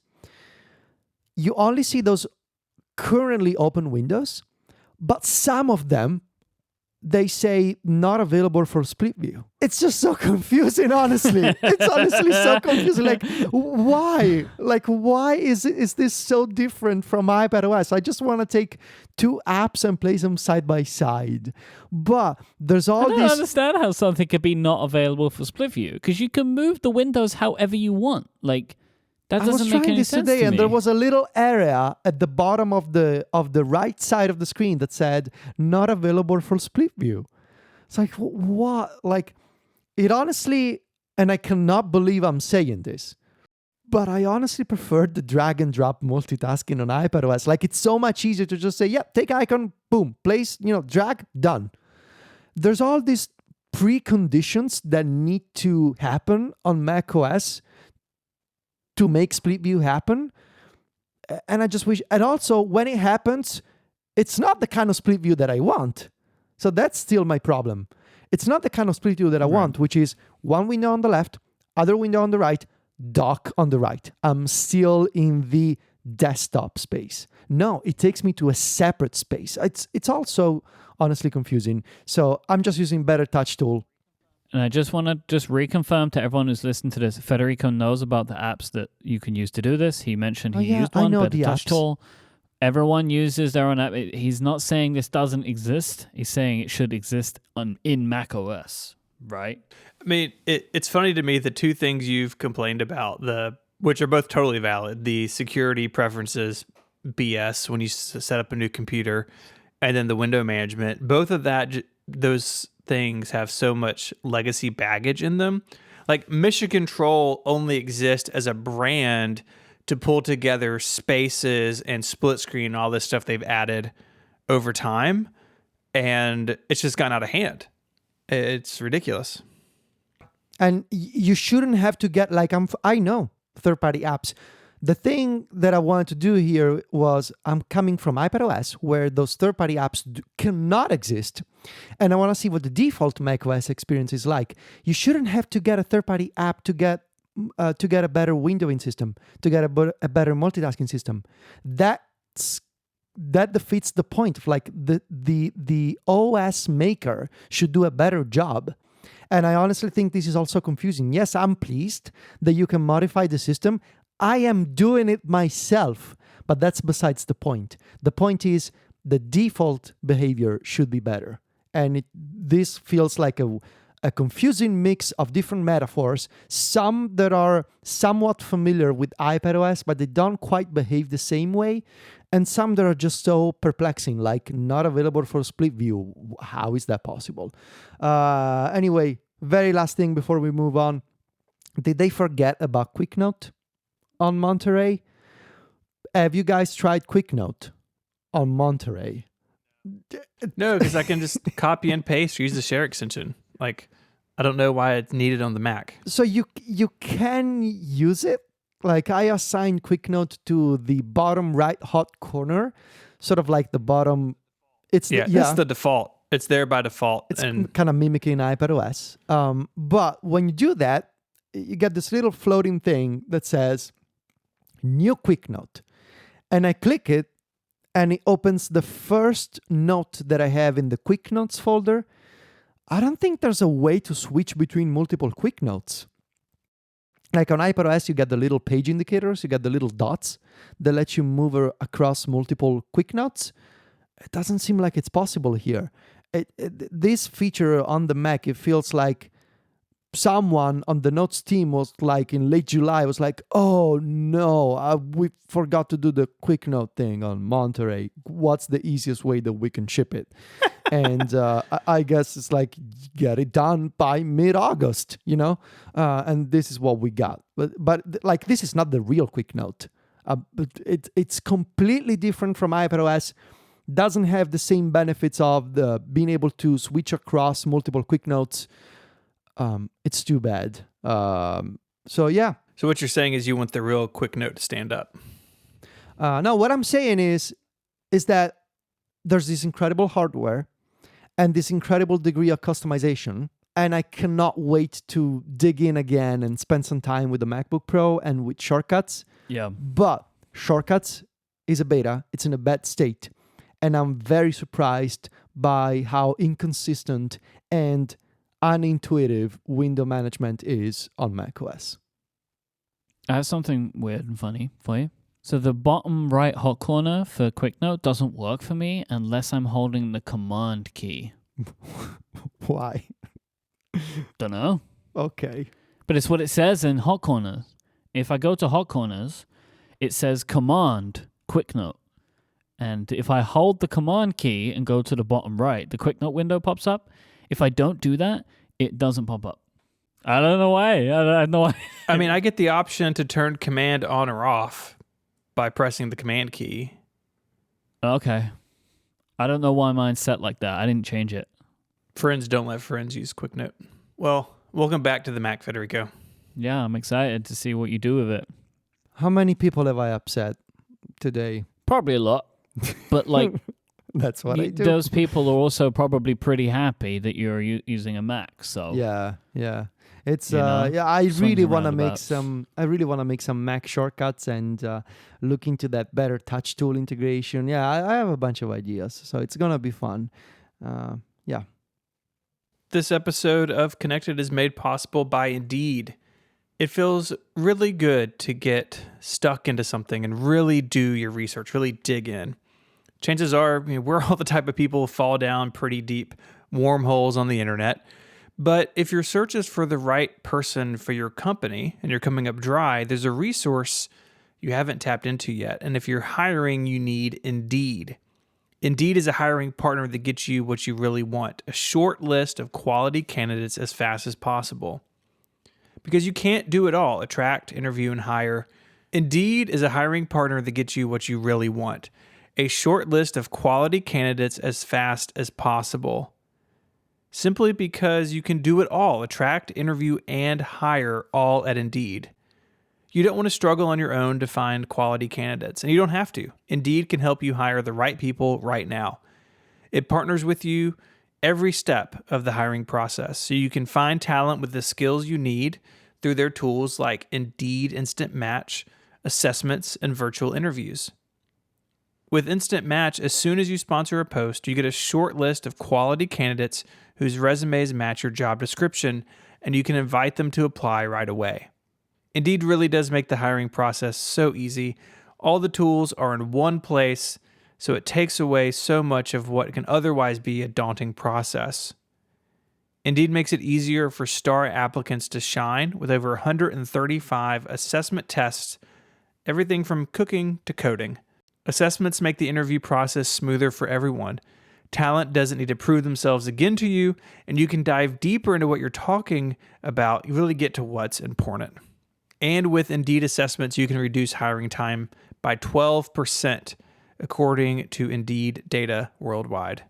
You only see those currently open windows, but some of them, they say not available for split view. It's just so confusing, honestly. It's honestly so confusing. Like, why? Like, why is this so different from iPadOS? I just want to take two apps and place them side by side. But there's all I don't understand how something could be not available for split view, because you can move the windows however you want. Like, That I was doesn't make trying any this sense today, to and me. there was a little area at the bottom of the right side of the screen that said "not available for split view." It's like what? Like it honestly, and I cannot believe I'm saying this, but I honestly prefer the drag and drop multitasking on iPadOS. Like it's so much easier to just say, "Yeah, take icon, boom, place, drag, done." There's all these preconditions that need to happen on macOS to make split view happen. And I just wish, and also when it happens, it's not the kind of split view that I want. So that's still my problem. It's not the kind of split view that I want, which is one window on the left, other window on the right, dock on the right. I'm still in the desktop space. No, it takes me to a separate space. It's also honestly confusing. So I'm just using Better Touch Tool. And I just want to reconfirm to everyone who's listening to this, Federico knows about the apps that you can use to do this. He mentioned he used one, Better Touch Tool. Everyone uses their own app. He's not saying this doesn't exist. He's saying it should exist in macOS, right? I mean, it's funny to me, the two things you've complained about, which are both totally valid, the security preferences BS when you set up a new computer, and then the window management, both of those things have so much legacy baggage in them. Like Mission Control only exists as a brand to pull together spaces and split screen and all this stuff they've added over time, and it's just gotten out of hand. It's ridiculous. And you shouldn't have to get I know third-party apps. The thing that I wanted to do here was I'm coming from iPadOS where those third-party apps cannot exist. And I want to see what the default macOS experience is like. You shouldn't have to get a third-party app to get a better windowing system, to get a better multitasking system. That defeats the point of the OS maker should do a better job. And I honestly think this is also confusing. Yes, I'm pleased that you can modify the system. I am doing it myself, but that's besides the point. The point is the default behavior should be better. And this feels like a confusing mix of different metaphors, some that are somewhat familiar with iPadOS, but they don't quite behave the same way, and some that are just so perplexing, like not available for split view. How is that possible? Anyway, very last thing before we move on. Did they forget about Quick Note on Monterey? Have you guys tried Quick Note on Monterey? No, because I can just copy and paste or use the share extension. Like, I don't know why it's needed on the Mac. So you can use it. Like I assigned Quick Note to the bottom right hot corner, sort of like the bottom. It's the default. It's there by default. It's kind of mimicking iPadOS. But when you do that, you get this little floating thing that says New Quick Note. And I click it, and it opens the first note that I have in the Quick Notes folder. I don't think there's a way to switch between multiple Quick Notes. Like on iPadOS, you get the little page indicators, you get the little dots that let you move across multiple Quick Notes. It doesn't seem like it's possible here. This feature on the Mac, it feels like someone on the Notes team was like in late July, was like, oh no, we forgot to do the Quick Note thing on Monterey. What's the easiest way that we can ship it? And I guess it's like, get it done by mid-August, and this is what we got. But like, this is not the real Quick Note. But it's completely different from iPadOS. Doesn't have the same benefits of the being able to switch across multiple Quick Notes. It's too bad. So yeah. So what you're saying is you want the real Quick Note to stand up. No, what I'm saying is that there's this incredible hardware and this incredible degree of customization, and I cannot wait to dig in again and spend some time with the MacBook Pro and with Shortcuts. Yeah. But Shortcuts is a beta. It's in a bad state. And I'm very surprised by how inconsistent and unintuitive window management is on macOS. I have something weird and funny for you. So the bottom right hot corner for Quick Note doesn't work for me unless I'm holding the Command key. Why? Don't know. Okay. But it's what it says in hot corner. If I go to Hot Corners, it says Command Quick Note. And if I hold the Command key and go to the bottom right, the Quick Note window pops up. If I don't do that, it doesn't pop up. I don't know why. I don't know why. I mean, I get the option to turn Command on or off by pressing the Command key. Okay. I don't know why mine's set like that. I didn't change it. Friends don't let friends use Quick Note. Well, welcome back to the Mac, Federico. Yeah, I'm excited to see what you do with it. How many people have I upset today? Probably a lot. But like, That's what I do. those people are also probably pretty happy that you're using a Mac. So Yeah. It's You know, yeah. I swings really and want to make roundabouts. some. I really want to make some Mac shortcuts and look into that better touch tool integration. Yeah, I have a bunch of ideas, so it's gonna be fun. Yeah. This episode of Connected is made possible by Indeed. It feels really good to get stuck into something and really do your research, really dig in. Chances are, we're all the type of people who fall down pretty deep wormholes on the internet. But if your search is for the right person for your company and you're coming up dry, there's a resource you haven't tapped into yet. And if you're hiring, you need Indeed. Indeed is a hiring partner that gets you what you really want, a short list of quality candidates as fast as possible. Because you can't do it all, attract, interview, and hire. Indeed is a hiring partner that gets you what you really want, a short list of quality candidates as fast as possible. Simply because you can do it all, attract, interview, and hire all at Indeed. You don't want to struggle on your own to find quality candidates, and you don't have to. Indeed can help you hire the right people right now. It partners with you every step of the hiring process, so you can find talent with the skills you need through their tools like Indeed Instant Match, assessments, and virtual interviews. With Instant Match, as soon as you sponsor a post, you get a short list of quality candidates whose resumes match your job description, and you can invite them to apply right away. Indeed really does make the hiring process so easy. All the tools are in one place, so it takes away so much of what can otherwise be a daunting process. Indeed makes it easier for star applicants to shine with over 135 assessment tests, everything from cooking to coding. Assessments make the interview process smoother for everyone. Talent doesn't need to prove themselves again to you, and you can dive deeper into what you're talking about. You really get to what's important. And with Indeed assessments, you can reduce hiring time by 12%, according to Indeed data worldwide.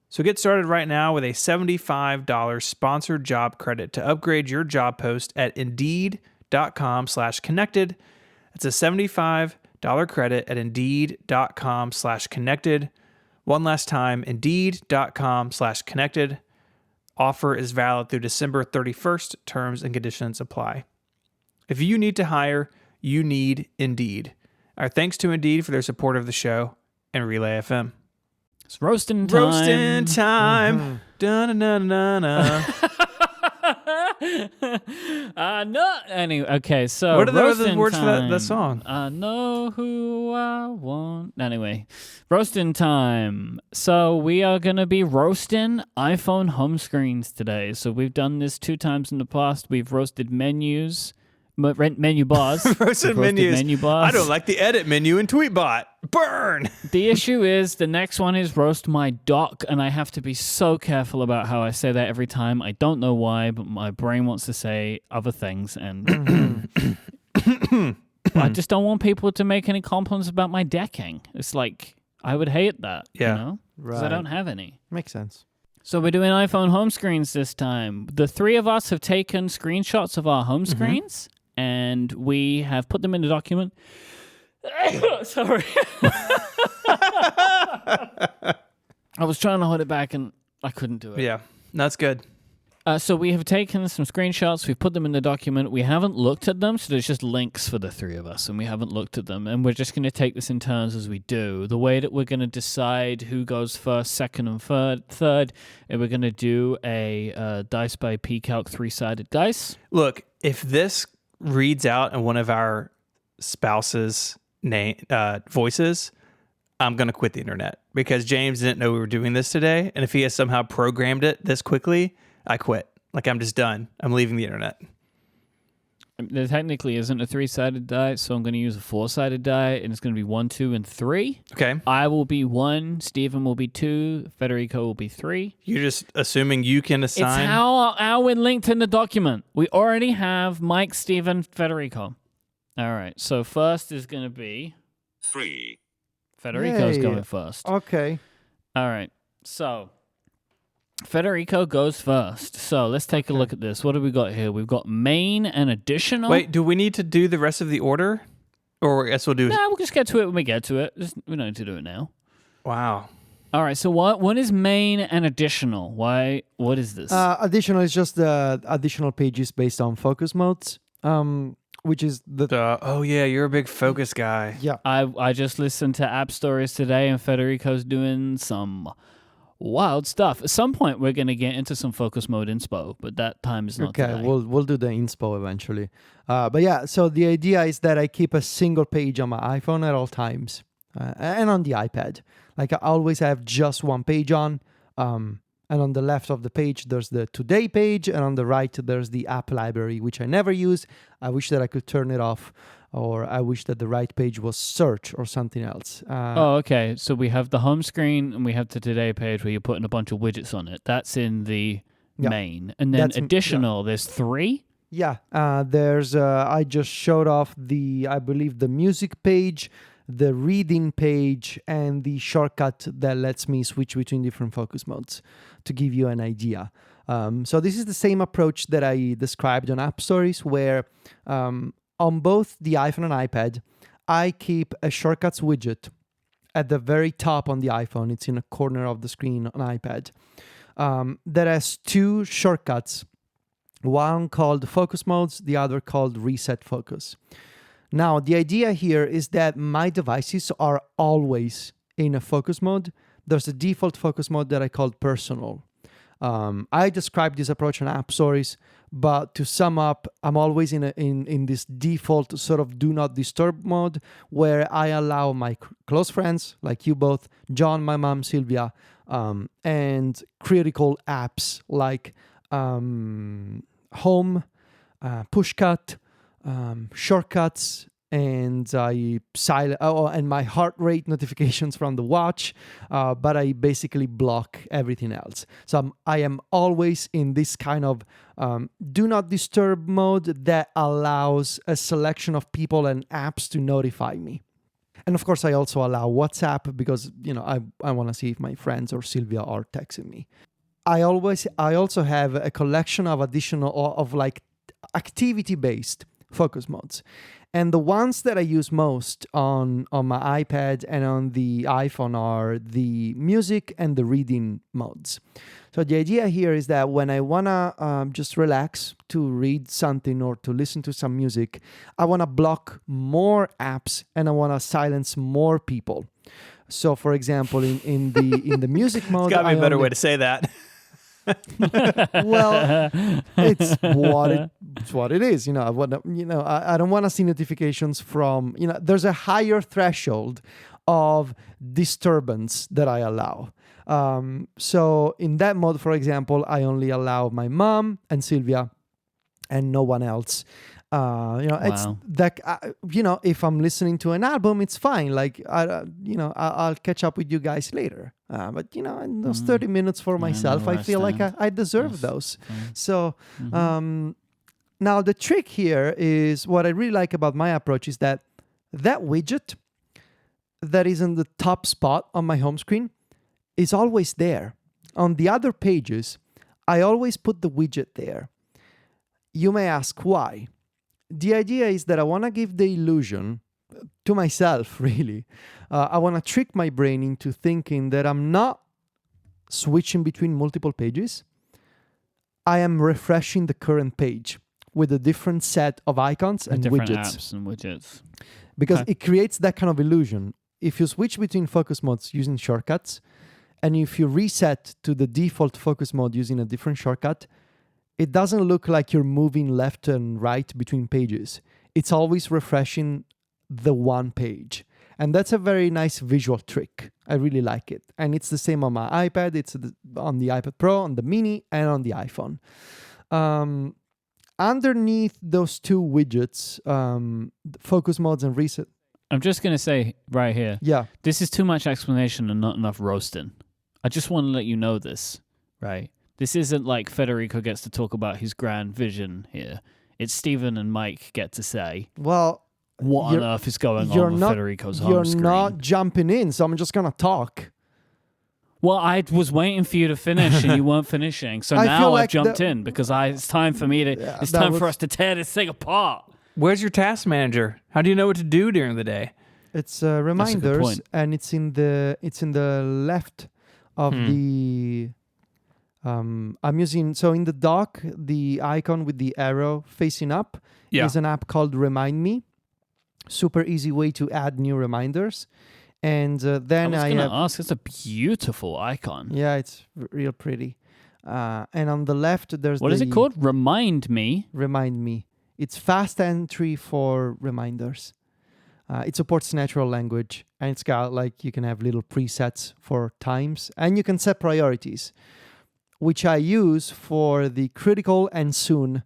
So get started right now with a $75 sponsored job credit to upgrade your job post at Indeed.com/connected. That's a $75 credit at Indeed.com/connected. One last time, Indeed.com/connected. Offer is valid through December 31st. Terms and conditions apply. If you need to hire, you need Indeed. Our thanks to Indeed for their support of the show and Relay FM. It's roasting time. Roasting time. Dun-dun-dun-dun-dun. No. Anyway, okay. So What are the roasting words for time. that song? I know who I want. Anyway, roasting time. So we are gonna be roasting iPhone home screens today. So we've done this 2 times in the past. We've roasted menus. Menu bars. Roasted We've menus. Menu bars. I don't like the edit menu in Tweetbot. Burn! The issue is the next one is roast my dock, and I have to be so careful about how I say that every time. I don't know why, but my brain wants to say other things, and I just don't want people to make any compliments about my decking. It's like I would hate that, Yeah. you know, because I Right. don't have any. Makes sense. So we're doing iPhone home screens this time. The 3 of us have taken screenshots of our home screens, and we have put them in the document. Sorry. I was trying to hold it back, and I couldn't do it. Yeah, that's good. So we have taken some screenshots. We've put them in the document. We haven't looked at them, so there's just links for the 3 of us, and we haven't looked at them. And we're just going to take this in turns as we do. The way that we're going to decide who goes first, second, and third, and we're going to do a dice by PCalc 3-sided dice. Look, if this reads out in one of our spouses' voices, I'm going to quit the internet because James didn't know we were doing this today. And if he has somehow programmed it this quickly, I quit. Like, I'm just done. I'm leaving the internet. There technically isn't a 3-sided die, so I'm going to use a 4-sided die, and it's going to be 1, 2, and 3. Okay. I will be 1, Stephen will be 2, Federico will be 3. You're just assuming you can assign. It's how we're linked in the document. We already have Mike, Stephen, Federico. All right, so first is going to be 3. Federico's Yay. going first. Okay. All right, so Federico goes first. So let's take a look at this. What do we got here? We've got main and additional. Wait, do we need to do the rest of the order? Or I guess we'll do. No, we'll just get to it when we get to it. We don't need to do it now. Wow. All right, so what is main and additional? What is this? Additional is just the additional pages based on focus modes, which is the Oh yeah, you're a big focus guy. yeah. I just listened to App Stories today, and Federico's doing some wild stuff. At some point, we're going to get into some focus mode inspo, but that time is not Okay, today. we'll do the inspo eventually. But yeah, so the idea is that I keep a single page on my iPhone at all times, and on the iPad. Like I always have just one page on, and on the left of the page there's the today page, and on the right there's the app library, which I never use. I wish that I could turn it off, or I wish that the right page was search or something else. Oh, okay. So we have the home screen and we have the today page where you're putting a bunch of widgets on it. That's in the Yeah. main. And then That's additional, there's 3? Yeah, there's. I just showed off I believe the music page, the reading page, and the shortcut that lets me switch between different focus modes to give you an idea. So this is the same approach that I described on App Stories, where on both the iPhone and iPad, I keep a shortcuts widget at the very top on the iPhone. It's in a corner of the screen on iPad. That has 2 shortcuts. One called focus modes, the other called reset focus. Now, the idea here is that my devices are always in a focus mode. There's a default focus mode that I called personal. I described this approach in App Stories, but to sum up, I'm always in this default sort of do not disturb mode, where I allow my close friends, like you both, John, my mom, Sylvia, and critical apps like Home, Pushcut, shortcuts, and and my heart rate notifications from the watch, but I basically block everything else. So I am always in this kind of do not disturb mode that allows a selection of people and apps to notify me. And of course, I also allow WhatsApp because, I want to see if my friends or Sylvia are texting me. I also have a collection of additional of like activity-based focus modes. And the ones that I use most on my iPad and on the iPhone are the music and the reading modes. So the idea here is that when I want to just relax to read something or to listen to some music, I want to block more apps and I want to silence more people. So for example, in the music mode, It's got to be a better way to say that. Well, it's what it is. I don't want to see notifications from. There's a higher threshold of disturbance that I allow. So in that mode, for example, I only allow my mom and Sylvia, and no one else. It's that if I'm listening to an album, it's fine. Like I'll catch up with you guys later. But in those 30 minutes for myself, I feel like I deserve those. So now the trick here is what I really like about my approach is that widget that is in the top spot on my home screen is always there. On the other pages, I always put the widget there. You may ask why. The idea is that I want to give the illusion to myself, really. I want to trick my brain into thinking that I'm not switching between multiple pages. I am refreshing the current page with a different set of icons and different widgets. apps and widgets. Because it creates that kind of illusion. If you switch between focus modes using shortcuts, and if you reset to the default focus mode using a different shortcut, it doesn't look like you're moving left and right between pages. It's always refreshing the one page. And that's a very nice visual trick. I really like it. And it's the same on my iPad. It's on the iPad Pro, on the Mini, and on the iPhone. underneath those two widgets, focus modes and reset. I'm just going to say right here, Yeah. this is too much explanation and not enough roasting. I just want to let you know this, right? This isn't like Federico gets to talk about his grand vision here. It's Stephen and Mike get to say, Well, what on earth is going on with Federico's home you're screen? not jumping in, so I'm just gonna talk. Well, I was waiting for you to finish and you weren't finishing. So I now feel I've like jumped in because it's time for me to, it's time for us to tear this thing apart. Where's your task manager? How do you know what to do during the day? It's That's a good reminders, point. and it's in the left of the. I'm using in the dock, the icon with the arrow facing up is an app called Remind Me. Super easy way to add new reminders, and then I was going to ask. It's a beautiful icon. Yeah, it's real pretty. And on the left, there's What is it called? Remind Me. Remind Me. It's fast entry for reminders. It supports natural language, and it's got you can have little presets for times, and you can set priorities, which I use for the critical and soon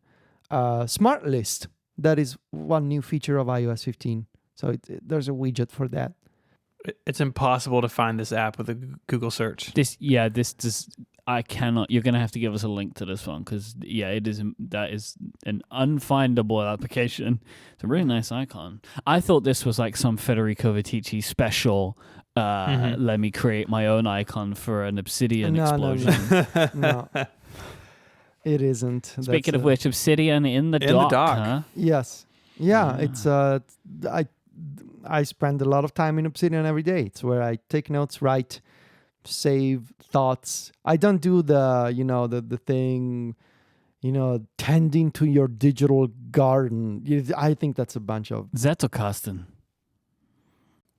smart list. That is one new feature of iOS 15. So there's a widget for that. It's impossible to find this app with a Google search. I cannot. You're going to have to give us a link to this one because, that is an unfindable application. It's a really nice icon. I thought this was like some Federico Vitici special. Let me create my own icon for an obsidian explosion. No. It isn't. Speaking of which, obsidian in the dock. Huh? Yes. Yeah, it's I spend a lot of time in Obsidian every day. It's where I take notes, write, save thoughts. I don't do the thing, tending to your digital garden. I think that's a bunch of Zettelkasten.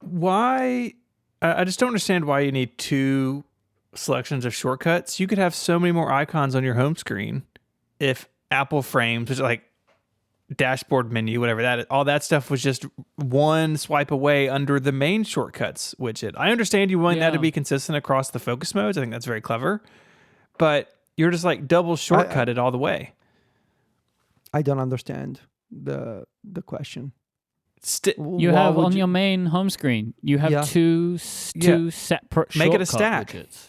Why? I just don't understand why you need two selections of shortcuts. You could have so many more icons on your home screen if Apple Frames, which is like dashboard menu, whatever that is, all that stuff was just one swipe away under the main shortcuts widget. I understand you want that to be consistent across the focus modes. I think that's very clever, but you're just like double shortcutted all the way. I don't understand the question. You have on your main home screen, you have two separate Make it a shortcut stack. widgets.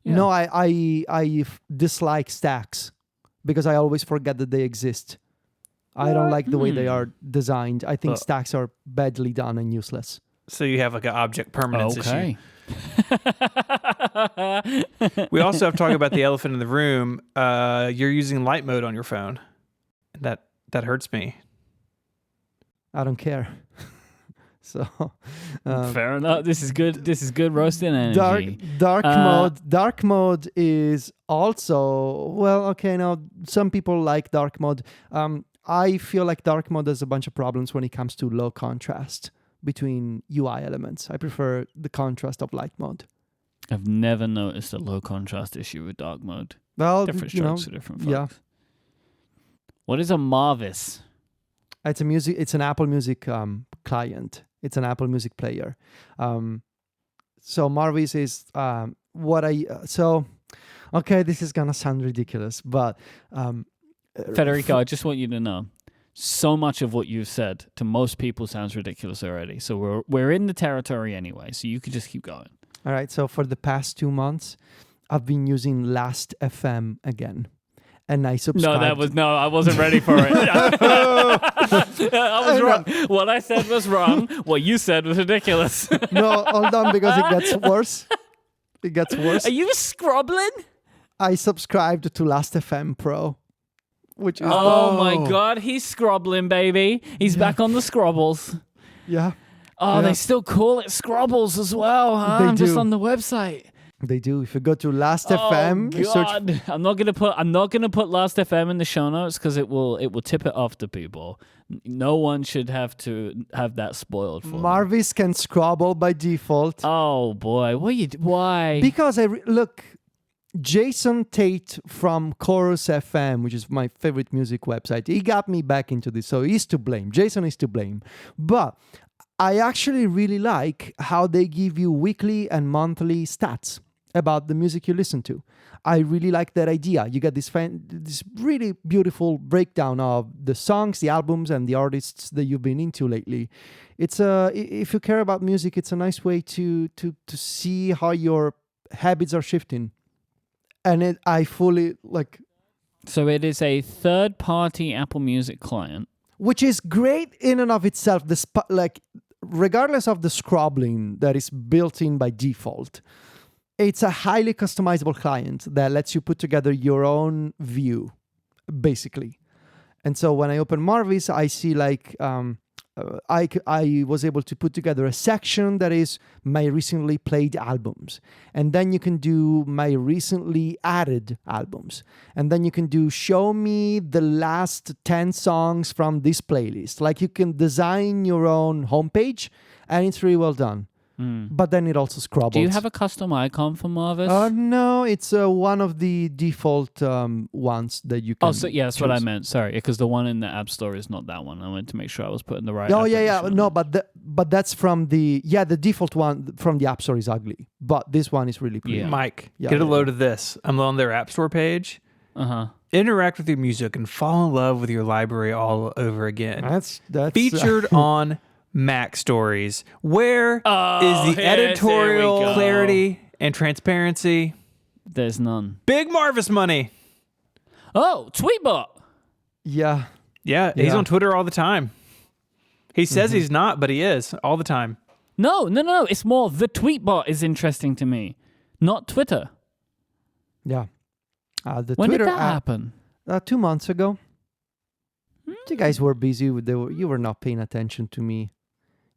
Yeah. No, I dislike stacks because I always forget that they exist. I don't like the way they are designed. I think stacks are badly done and useless. So you have like an object permanence issue. Okay. We also have to talk about the elephant in the room. You're using light mode on your phone. That hurts me. I don't care. So fair enough. This is good. This is good roasting energy. Dark mode is also now some people like dark mode. I feel like dark mode has a bunch of problems when it comes to low contrast between UI elements. I prefer the contrast of light mode. I've never noticed a low contrast issue with dark mode. Well, different strokes for different folks. Yeah. What is a Marvis? It's an Apple Music client. It's an Apple Music player. So Marvis is okay, this is gonna sound ridiculous, but Federico, I just want you to know, so much of what you've said to most people sounds ridiculous already. So we're in the territory anyway. So you could just keep going. All right. So for the past 2 months, I've been using Last FM again, and I subscribed. I wasn't ready for it. I was wrong. What I said was wrong. What you said was ridiculous. No, hold on, because it gets worse. It gets worse. Are you scrobbling? I subscribed to Last FM Pro. Which is my God, he's scrobbling, baby. He's back on the scrobbles. Yeah. Oh, they still call it scrobbles as well, huh? I'm just on the website. They do. If you go to Last FM, God. I'm not gonna put Last FM in the show notes because it will tip it off to people. No one should have to have that spoiled for them. Marvis can scrobble by default. Oh boy, why? Because look. Jason Tate from Chorus FM, which is my favorite music website, he got me back into this, so he's to blame. Jason is to blame. But I actually really like how they give you weekly and monthly stats about the music you listen to. I really like that idea. You get this really beautiful breakdown of the songs, the albums, and the artists that you've been into lately. It's if you care about music, it's a nice way to see how your habits are shifting. And I fully like. So it is a third-party Apple Music client, which is great in and of itself. Regardless of the scrobbling that is built in by default, it's a highly customizable client that lets you put together your own view, basically. And so when I open Marvis, I see I was able to put together a section that is my recently played albums. And then you can do my recently added albums. And then you can do show me the last 10 songs from this playlist. Like you can design your own homepage and it's really well done. But then it also scrobbles. Do you have a custom icon for Marvis? No, it's one of the default ones that you can so yeah, that's choose. what I meant. Sorry, because the one in the App Store is not that one. I wanted to make sure I was putting the right. Oh yeah. application No, on it. but that's from the default one from the App Store is ugly. But this one is really pretty. Yeah. Mike, Yeah, get a yeah, load of this. I'm on their App Store page. Interact with your music and fall in love with your library all over again. That's Featured on Mac Stories. Where is the there editorial we go. clarity and transparency? There's none. Big Marvis money. Oh, Tweetbot. Yeah. Yeah, he's Yeah. on Twitter all the time. He says he's not, but he is all the time. No. It's more the Tweetbot is interesting to me, not Twitter. Yeah. The When Twitter did that app, happen? 2 months ago. You guys were busy. You were not paying attention to me.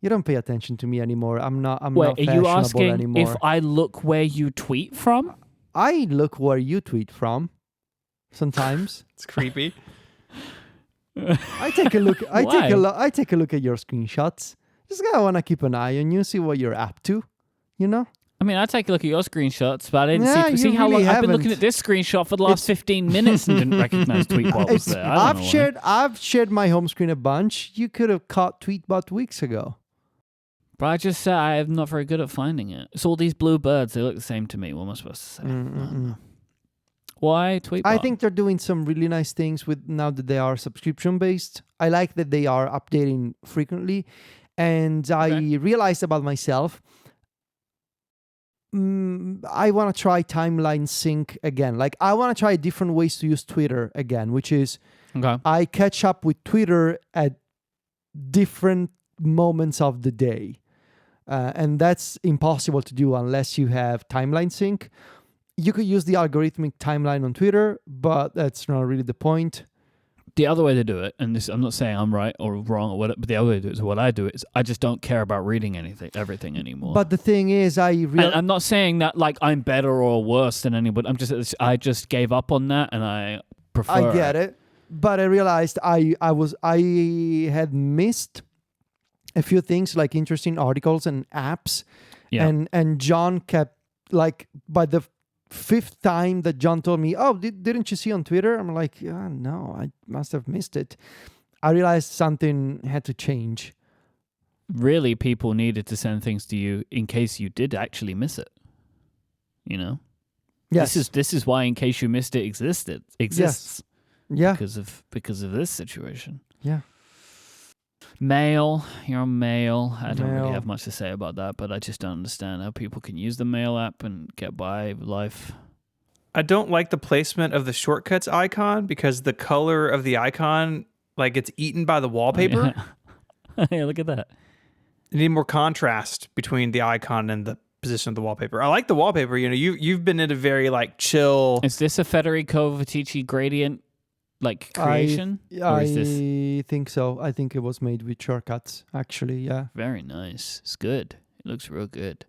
You don't pay attention to me anymore. I'm not Wait, are fashionable you asking anymore. if I look where you tweet from? I look where you tweet from. Sometimes It's creepy. I take a look. I take a look at your screenshots. Just I want to keep an eye on you, see what you're up to. You know. I mean, I take a look at your screenshots, but I didn't Yeah, see you how long really I've been looking haven't. at this screenshot for the last 15 minutes and didn't recognize Tweetbot was there. I don't know why. I've shared my home screen a bunch. You could have caught Tweetbot weeks ago. But I just said I am not very good at finding it. It's all these blue birds. They look the same to me. What am I supposed to say? I don't know. Why Tweetbot? I think they're doing some really nice things with now that they are subscription based. I like that they are updating frequently, and I realized about myself. I want to try timeline sync again. Like I want to try different ways to use Twitter again, which is I catch up with Twitter at different moments of the day. And that's impossible to do unless you have timeline sync. You could use the algorithmic timeline on Twitter, but that's not really the point. The other way to do it, and this I'm not saying I'm right or wrong or whatever, but the other way to do it is what I do is I just don't care about reading everything anymore. But the thing is, I'm not saying that like I'm better or worse than anybody. I just gave up on that, and I prefer. I get it, but I realized I had missed a few things like interesting articles and apps, and John kept like by the fifth time that John told me, "Oh, didn't you see on Twitter?" I'm like, "Yeah, no, I must have missed it." I realized something had to change. Really, people needed to send things to you in case you did actually miss it. You know, Yes, this is why in case you missed it exists. Yeah, because of this situation. Yeah. Mail, you're on Mail. I don't really Mail. have much to say about that, but I just don't understand how people can use the Mail app and get by with life. I don't like the placement of the shortcuts icon because the color of the icon like gets eaten by the wallpaper. Yeah, look at that. You need more contrast between the icon and the position of the wallpaper. I like the wallpaper. You know, you've been in a very like chill. Is this a Federico Viticci gradient like creation? Or is this I think so. I think it was made with shortcuts, actually. Yeah. very nice? It's good. It looks real good.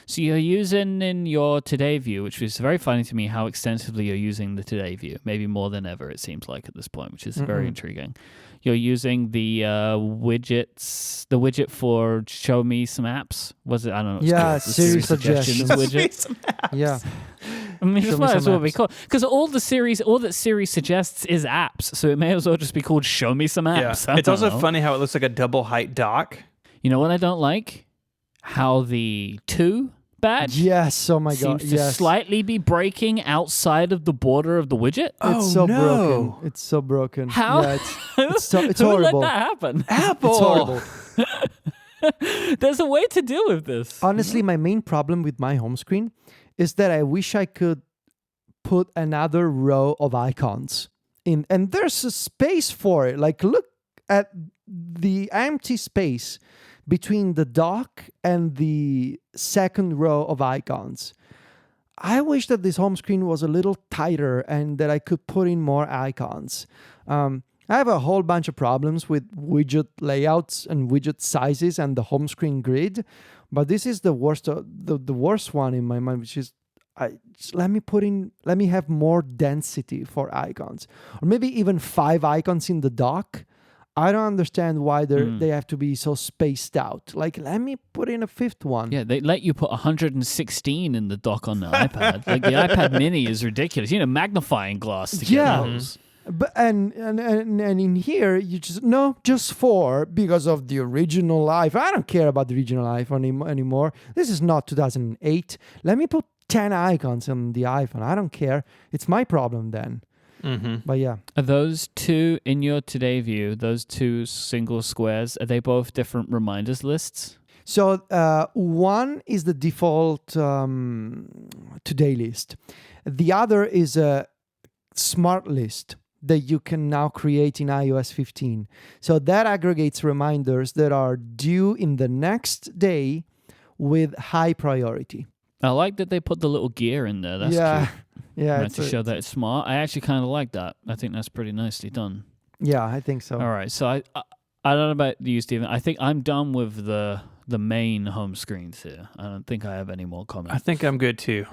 So you're using in your Today view, which is very funny to me how extensively you're using the Today view, maybe more than ever it seems like at this point, which is very intriguing. You're using the widget for show me some apps. Was it? I don't know. What it's Yeah, called. The Siri suggestions. widget. Yeah. I mean, Show that's me what some we apps. call because all that Siri suggests is apps, so it may as well just be called "Show me some apps." Yeah. I It's don't also know. funny how it looks like a double height dock. You know what I don't like? How the 2 badge Yes, oh my god, seems to yes. slightly be breaking outside of the border of the widget. It's so broken. It's so broken. How? Yeah, it's Who horrible. let that happen? Apple. It's horrible. There's a way to deal with this. Honestly, my main problem with my home screen is that I wish I could put another row of icons in, and there's a space for it. Like, look at the empty space between the dock and the second row of icons. I wish that this home screen was a little tighter and that I could put in more icons. I have a whole bunch of problems with widget layouts and widget sizes and the home screen grid, but this is the worst, the worst one in my mind, which is let me have more density for icons, or maybe even 5 icons in the dock. I don't understand why they have to be so spaced out. Like, let me put in a 5th one. Yeah, they let you put 116 in the dock on the iPad. Like, the iPad Mini is ridiculous. You need a magnifying glass to get those. But and in here you just 4 because of the original iPhone. I don't care about the original iPhone anymore. This is not 2008. Let me put 10 icons on the iPhone. I don't care. It's my problem then. But yeah. Are those two in your today view, those two single squares, are they both different reminders lists? So one is the default today list. The other is a smart list that you can now create in iOS 15. So that aggregates reminders that are due in the next day with high priority. I like that they put the little gear in there. That's cute. Yeah, Right, to show that it's smart. I actually kind of like that. I think that's pretty nicely done. Yeah, I think so. All right, so I don't know about you, Stephen. I think I'm done with the main home screens here. I don't think I have any more comments. I think I'm good too.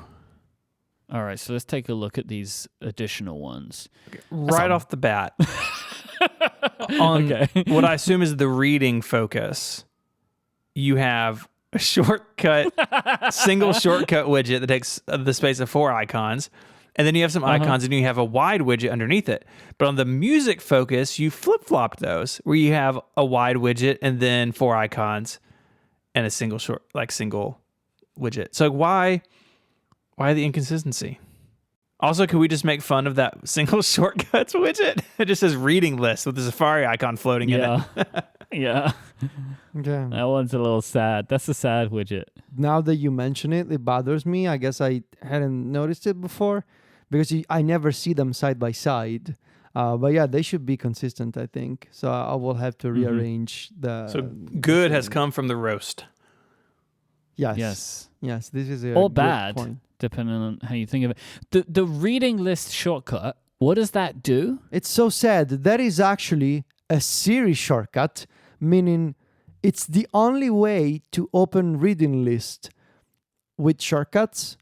All right, so let's take a look at these additional ones. Right off the bat, on what I assume is the reading focus, you have a single shortcut widget that takes the space of 4 icons. And then you have some icons and you have a wide widget underneath it. But on the music focus, you flip-flopped those where you have a wide widget and then 4 icons and a single widget. So why the inconsistency? Also, could we just make fun of that single shortcuts widget? It just says reading list with the Safari icon floating in it. Yeah. Okay. That one's a little sad. That's a sad widget. Now that you mention it, it bothers me. I guess I hadn't noticed it before because I never see them side by side. But yeah, they should be consistent, I think. So I will have to rearrange the... So good has come from the roast. Yes. This is a or good bad, point. depending on how you think of it. The reading list shortcut, what does that do? It's so sad. That is actually a Siri shortcut, meaning it's the only way to open reading list with shortcuts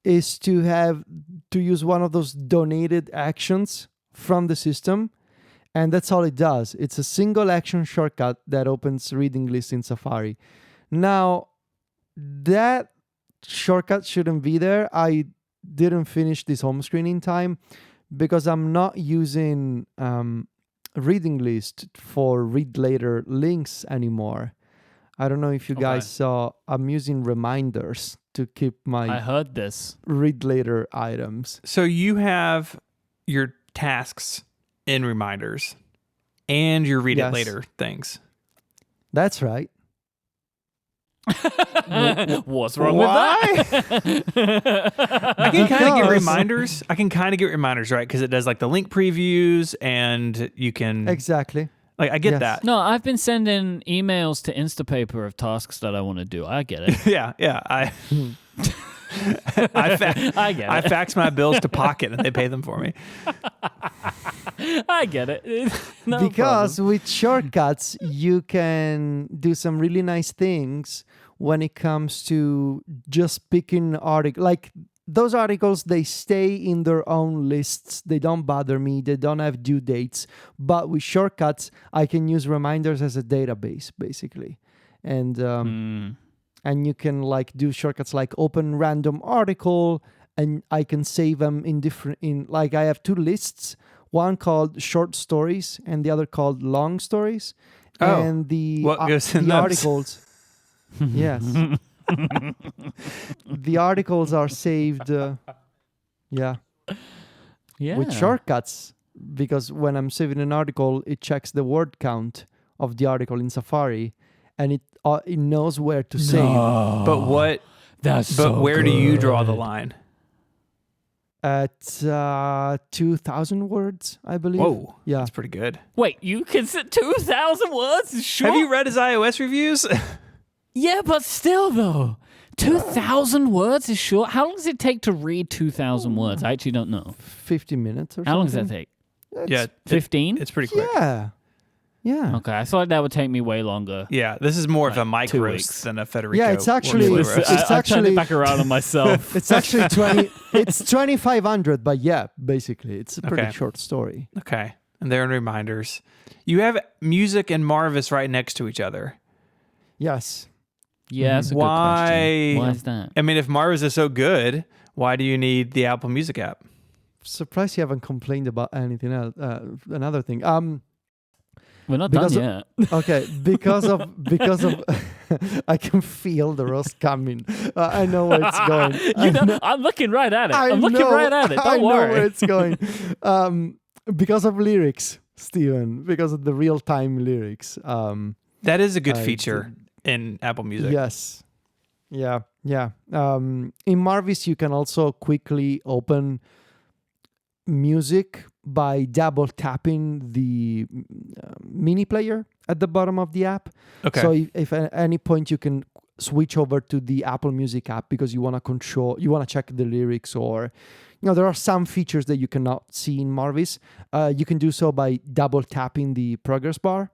is to use one of those donated actions from the system. And that's all it does. It's a single action shortcut that opens reading list in Safari. Now, that shortcut shouldn't be there. I didn't finish this home screen in time because I'm not using reading list for read later links anymore. I don't know if you guys saw, I'm using reminders to keep I heard this. read later items. So you have your tasks in reminders and your read it later things. That's right. What's wrong with that? I can kind of get reminders. Right? Because it does like the link previews and you can... Exactly. Like, I get that. No, I've been sending emails to Instapaper of tasks that I want to do. I get it. Yeah. I I get it. I fax my bills to Pocket and they pay them for me. I get it. No because problem. with shortcuts, you can do some really nice things when it comes to just picking articles. Like those articles, they stay in their own lists. They don't bother me. They don't have due dates. But with shortcuts, I can use reminders as a database, basically. And and you can like do shortcuts like open random article, and I can save them like I have 2 lists. One called short stories and the other called long stories. Oh, and what goes in the those? articles. Yes. The articles are saved, yeah, Yeah. with shortcuts, because when I'm saving an article, it checks the word count of the article in Safari, and it knows where to save. But what? That's But so where do you draw the good. line? At 2,000 words, I believe. Whoa, Yeah. that's pretty good. Wait, you can sit 2,000 words is short? Have you read his iOS reviews? Yeah, but still though. 2,000 words is short. How long does it take to read 2,000 words? I actually don't know. 50 minutes or How long something. does that take? Yeah, 15? it's pretty quick. Yeah. Yeah. Okay, I thought that would take me way longer. Yeah, this is more of a Like mic 2 roast weeks. than a Federico. Yeah, it's actually- Ormili It's roast. I turned actually- it back around on myself. It's actually 20. It's 2,500, but yeah, basically, it's a pretty Okay. short story. Okay, and they're in reminders. You have music and Marvis right next to each other. Yes. Yeah, that's a Why- good question. Why is that? I mean, if Marvis is so good, why do you need the Apple Music app? Surprised you haven't complained about anything else. Another thing. We're not Because done of- yet. Okay, because of I can feel the roast coming. I know where it's going. I'm looking right at it. I I'm looking know- right at it. I Don't know worry. where it's going. Because of lyrics, Steven. Because of the real-time lyrics. That is a good it's- feature in Apple Music. Yes. Yeah. Yeah. In Marvis, you can also quickly open music by double tapping the mini player at the bottom of the app. Okay. So if at any point you can switch over to the Apple Music app because you want to check the lyrics, or there are some features that you cannot see in Marvis. You can do so by double tapping the progress bar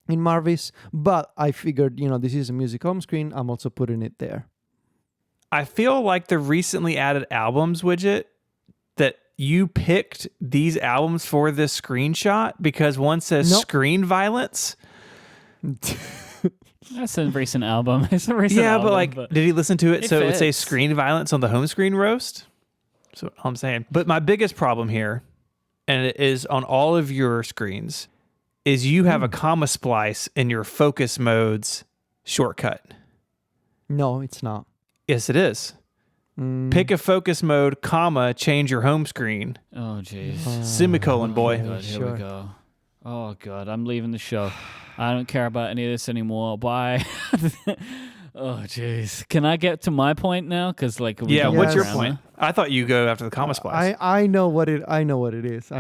in Marvis. But I figured, this is a music home screen. I'm also putting it there. I feel like the recently added albums widget that you picked these albums for this screenshot because one says Nope. screen violence. That's a recent album. It's a recent Yeah, album. but like, did he listen to it It so it would say fits. screen violence on the home screen roast? That's what I'm saying. But my biggest problem here, and it is on all of your screens, is you have a comma splice in your focus modes shortcut. No, it's not. Yes, it is. Pick a focus mode, comma, change your home screen. Oh, jeez. Semicolon, boy. God, here Sure. we go. Oh, God, I'm leaving the show. I don't care about any of this anymore. Bye. Oh, jeez. Can I get to my point now? Because, like, we Yeah, don't what's your Yes. point? I thought you go after the comma splice. I know what it is.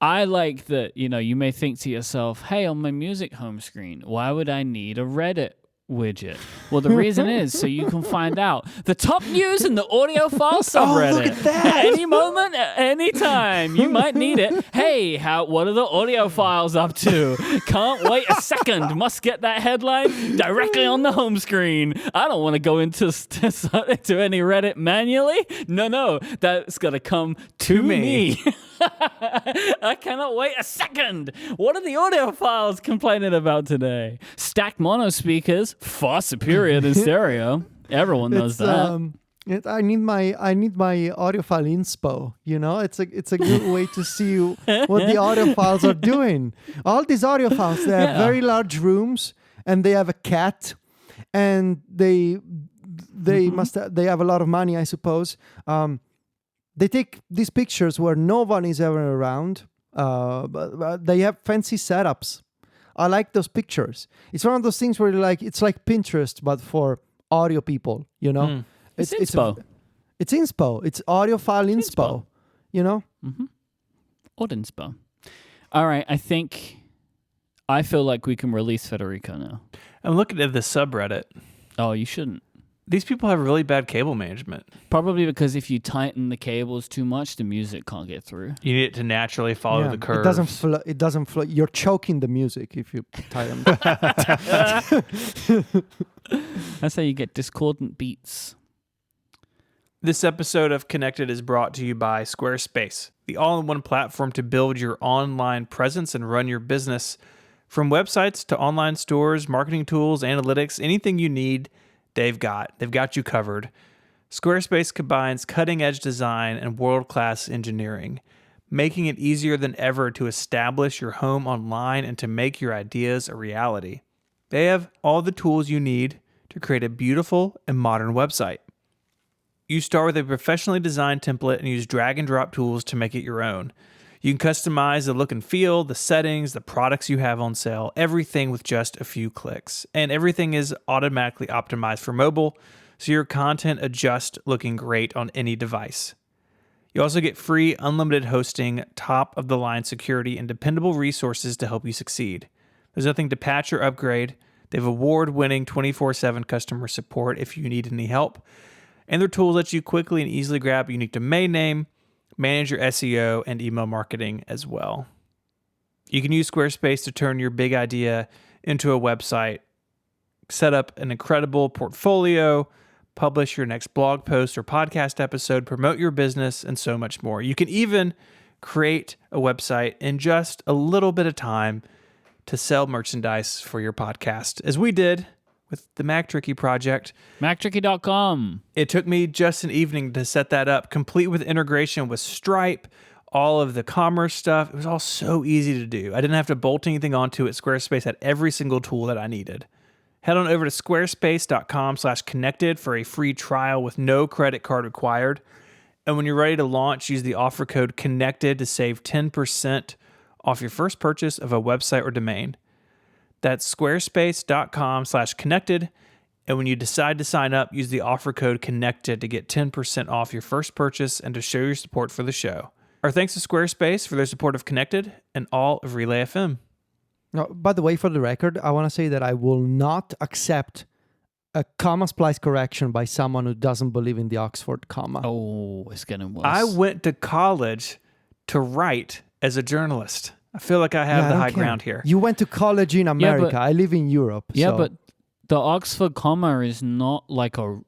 I like that, you may think to yourself, hey, on my music home screen, why would I need a Reddit widget? Well, the reason is so you can find out the top news in the audiophile subreddit. look at that. At any moment, at any time, you might need it. Hey, what are the audiophiles up to? Can't wait a second. Must get that headline directly on the home screen. I don't want to go into any Reddit manually. No, that's got to come to me. I cannot wait a second. What are the audiophiles complaining about today? Stacked mono speakers, far superior than stereo. Everyone knows that. I need my audiophile inspo. It's a good way to see what the audiophiles are doing. All these audiophiles, they have very large rooms, and they have a cat, and they they have a lot of money, I suppose. They take these pictures where no one is ever around, but they have fancy setups. I like those pictures. It's one of those things where it's like Pinterest, but for audio people, It's inspo. It's inspo. It's audiophile inspo, Audinspo. All right, I feel like we can release Federico now. I'm looking at the subreddit. Oh, you shouldn't. These people have really bad cable management. Probably because if you tighten the cables too much, the music can't get through. You need it to naturally follow the curves. It doesn't flow. You're choking the music if you tie them. That's how you get discordant beats. This episode of Connected is brought to you by Squarespace, the all-in-one platform to build your online presence and run your business. From websites to online stores, marketing tools, analytics, anything you need, they've got you covered. Squarespace combines cutting-edge design and world-class engineering, making it easier than ever to establish your home online and to make your ideas a reality. They have all the tools you need to create a beautiful and modern website. You start with a professionally designed template and use drag and drop tools to make it your own. You can customize the look and feel, the settings, the products you have on sale, everything with just a few clicks. And everything is automatically optimized for mobile, so your content adjusts looking great on any device. You also get free, unlimited hosting, top-of-the-line security, and dependable resources to help you succeed. There's nothing to patch or upgrade. They have award-winning 24/7 customer support if you need any help. And their tools let you quickly and easily grab a unique domain name, manage your SEO, and email marketing as well. You can use Squarespace to turn your big idea into a website, set up an incredible portfolio, publish your next blog post or podcast episode, promote your business, and so much more. You can even create a website in just a little bit of time to sell merchandise for your podcast, as we did with the MacTricky project. MacTricky.com. It took me just an evening to set that up, complete with integration with Stripe, all of the commerce stuff. It was all so easy to do. I didn't have to bolt anything onto it. Squarespace had every single tool that I needed. Head on over to squarespace.com/connected for a free trial with no credit card required. And when you're ready to launch, use the offer code CONNECTED to save 10% off your first purchase of a website or domain. That's squarespace.com/connected. And when you decide to sign up, use the offer code CONNECTED to get 10% off your first purchase and to show your support for the show. Our thanks to Squarespace for their support of Connected and all of Relay FM. No, by the way, for the record, I want to say that I will not accept a comma splice correction by someone who doesn't believe in the Oxford comma. Oh, it's getting worse. I went to college to write as a journalist. I feel like I have I the don't high care. ground here. You went to college in America. but- I live in Europe. Yeah, so. but the Oxford comma is not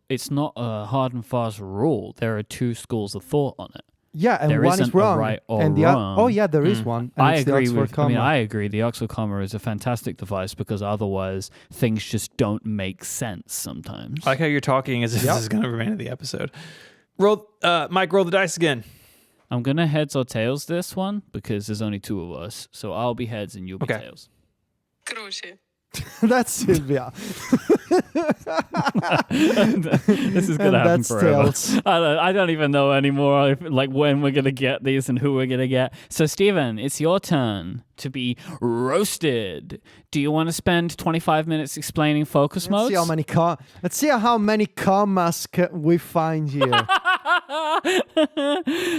it's not a hard and fast rule. There are two schools of thought on it. Yeah, and There one isn't is wrong. a right or and wrong. Oh, yeah, there is one. And I it's the agree Oxford with. comma. I agree. The Oxford comma is a fantastic device because otherwise things just don't make sense sometimes. I like how you're talking as if Yep. this is going to remain in the episode. Mike, roll the dice again. I'm gonna heads or tails this one because there's only two of us, so I'll be heads and you'll be Okay. tails. Круще. That's Sylvia. This is gonna And happen that's forever. tails. I don't even know anymore when we're gonna get these and who we're gonna get. So Steven, it's your turn to be roasted. Do you want to spend 25 minutes explaining focus Let's modes? see how many Let's see how many commas we find here.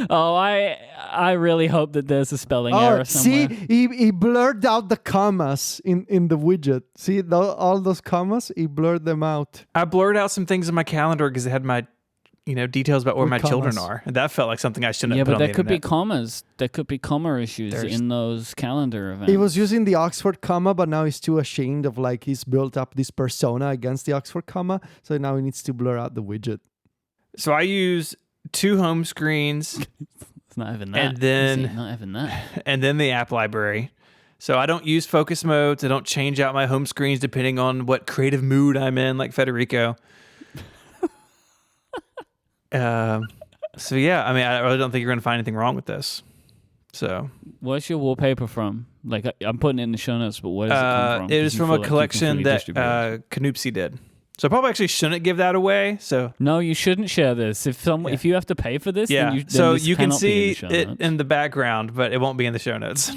Oh, I really hope that there's a spelling error see, somewhere. he blurred out the commas in the widget. See all those commas? He blurred them out. I blurred out some things in my calendar because it had my, details about where With my children commas. are, and that felt like something I shouldn't Yeah, have put but on there the could be internet. commas. There could be comma issues There's- in those calendar events. He was using the Oxford comma, but now he's too ashamed of he's built up this persona against the Oxford comma. So now he needs to blur out the widget. So I use 2 home screens It's not even that. And then- See, not even that. and then the app library. So I don't use focus modes. I don't change out my home screens depending on what creative mood I'm in, like Federico. So yeah, I really don't think you're going to find anything wrong with this. So Where's your wallpaper from? I'm putting it in the show notes, but where does it come from? it 'Cause is you from feel a like you can collection fully that distribute it. Canoopsy did. So I probably actually shouldn't give that away. So No, you shouldn't share this. If you have to pay for this, yeah, then so this you can cannot be in see the show it notes. in the background, but it won't be in the show notes.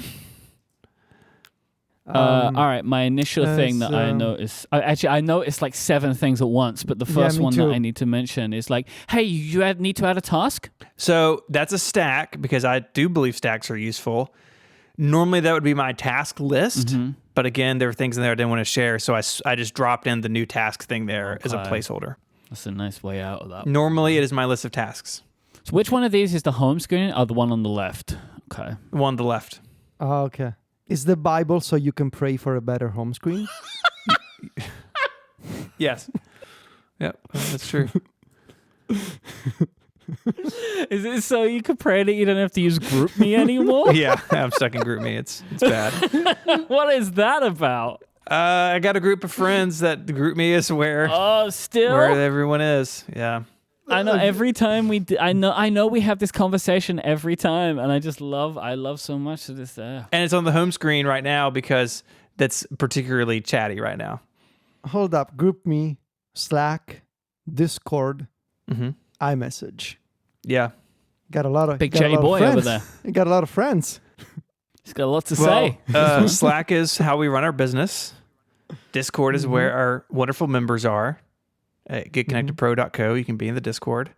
All right, my initial thing that I so- noticed. I noticed like 7 things at once, but the first me one too. that I need to mention is hey, you need to add a task. So that's a stack because I do believe stacks are useful. Normally that would be my task list, Mm-hmm. but again, there were things in there I didn't want to share, so I just dropped in the new task thing there as a Okay. placeholder. That's a nice way out of that. Normally it is my list of tasks. So which one of these is the home screen? Oh, the one on the left. Okay. The one on the left. Oh, okay. Is the Bible so you can pray for a better home screen? Yes. Yep, that's true. Is it so you can pray that you don't have to use group me anymore? Yeah, I'm stuck in GroupMe. It's bad. What is that about? I got a group of friends that GroupMe is where Still? everyone is. Yeah. I know every time I know we have this conversation every time, and I love so much of this there. And it's on the home screen right now because that's particularly chatty right now. Hold up, group me. Slack, Discord, Mm-hmm. iMessage. Yeah. Got a lot of Big got a chatty lot of boy over friends. there. You got a lot of friends. He's got a lot to say. Slack is how we run our business. Discord is where our wonderful members are. At getconnectedpro.co. You can be in the Discord.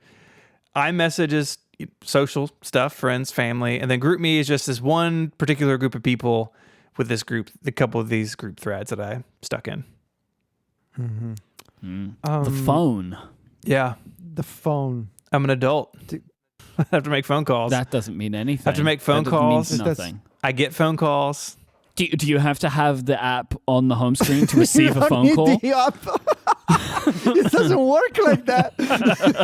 iMessage is social stuff, friends, family. And then GroupMe is just this one particular group of people with this group, a couple of these group threads that I stuck in. The phone. Yeah. The phone. I'm an adult. I have to make phone calls. That doesn't mean anything. I have to make phone That doesn't mean calls. nothing. I get phone calls. Do you have to have the app on the home screen to receive a You phone need call? the app. It doesn't work like that.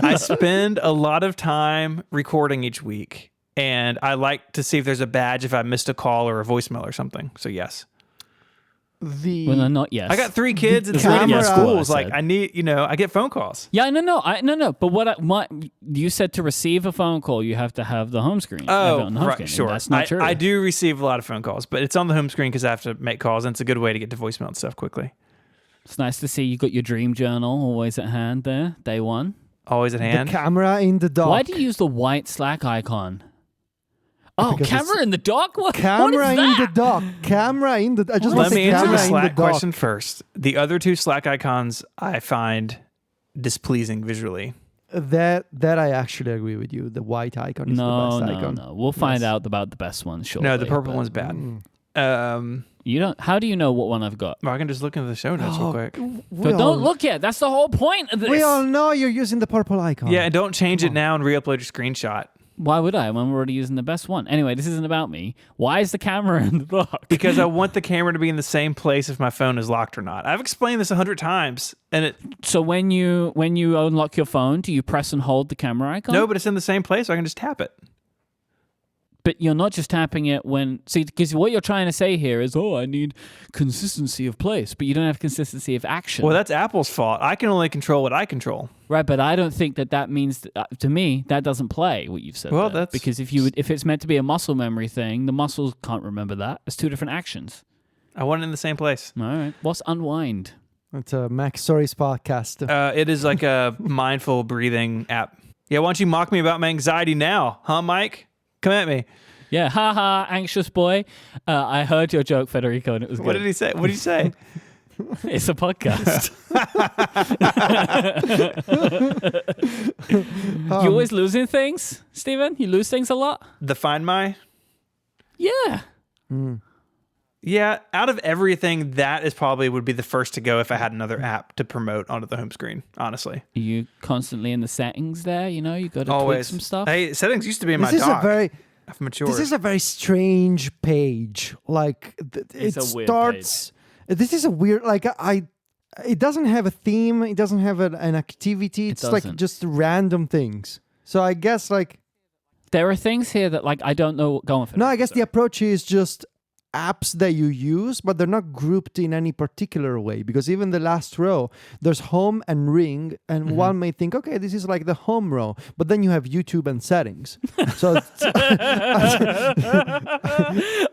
I spend a lot of time recording each week, and I like to see if there's a badge if I missed a call or a voicemail or something. So yes. Well, no, not yes. I got 3 kids and The 3 different camera- schools. I Like said. I need, I get phone calls. Yeah, no. But what you said to receive a phone call, you have to have the home screen. have it on the home screen, and sure. That's not true. I do receive a lot of phone calls, but it's on the home screen because I have to make calls, and it's a good way to get to voicemail and stuff quickly. It's nice to see you got your dream journal always at hand there, day one. Always at The hand. camera in the dock. Why do you use the white Slack icon? Oh, Because camera in the dock? What Camera is in that? the dock. Camera in the. I just Let want me the answer camera the in Slack the dock. question first. The other 2 Slack icons I find displeasing visually. That I actually agree with you. The white icon is No, the best icon. no. We'll find Yes. out about the best one shortly. No, the purple but one's bad. Mm. You don't. How do you know what one I've got? Well, I can just look into the show notes real quick. But don't look yet. That's the whole point of this. We all know you're using the purple icon. Yeah, and don't change it now and re-upload your screenshot. Why would I when we're already using the best one? Anyway, this isn't about me. Why is the camera in the dock? Because I want the camera to be in the same place if my phone is locked or not. I've explained this 100 times, and it So when you unlock your phone, do you press and hold the camera icon? no, but it's in the same place, so I can just tap it. But you're not just tapping it when... See, because what you're trying to say here is, I need consistency of place, but you don't have consistency of action. Well, that's Apple's fault. I can only control what I control. Right, but I don't think that means... to me, that doesn't play, what you've said Well, there. that's- Because if it's meant to be a muscle memory thing, the muscles can't remember that. It's 2 different actions. I want it in the same place. All right. What's unwind? It's a Mac Stories podcast. It is like a mindful breathing app. Yeah, why don't you mock me about my anxiety now, huh, Mike? Come at me. Yeah, haha, anxious boy. I heard your joke, Federico, and it was good. What did he say? What did you say? It's a podcast. You always losing things, Steven? You lose things a lot? The Find My? Yeah. Yeah, out of everything, that is probably would be the first to go if I had another app to promote onto the home screen, honestly. Are you constantly in the settings there? You know, you got to tweak Always. some stuff. Hey, settings used to be in my This is dock. I've matured. This is a very strange page. Like It's it a weird starts. This is a weird. Like it doesn't have a theme. It doesn't have an activity. It's like doesn't. just random things. So I guess like There are things here that I don't know what going for. no. I guess the approach is just apps that you use, but they're not grouped in any particular way, because even the last row, there's home and ring, and one may think, okay, this is like the home row, but then you have YouTube and settings. So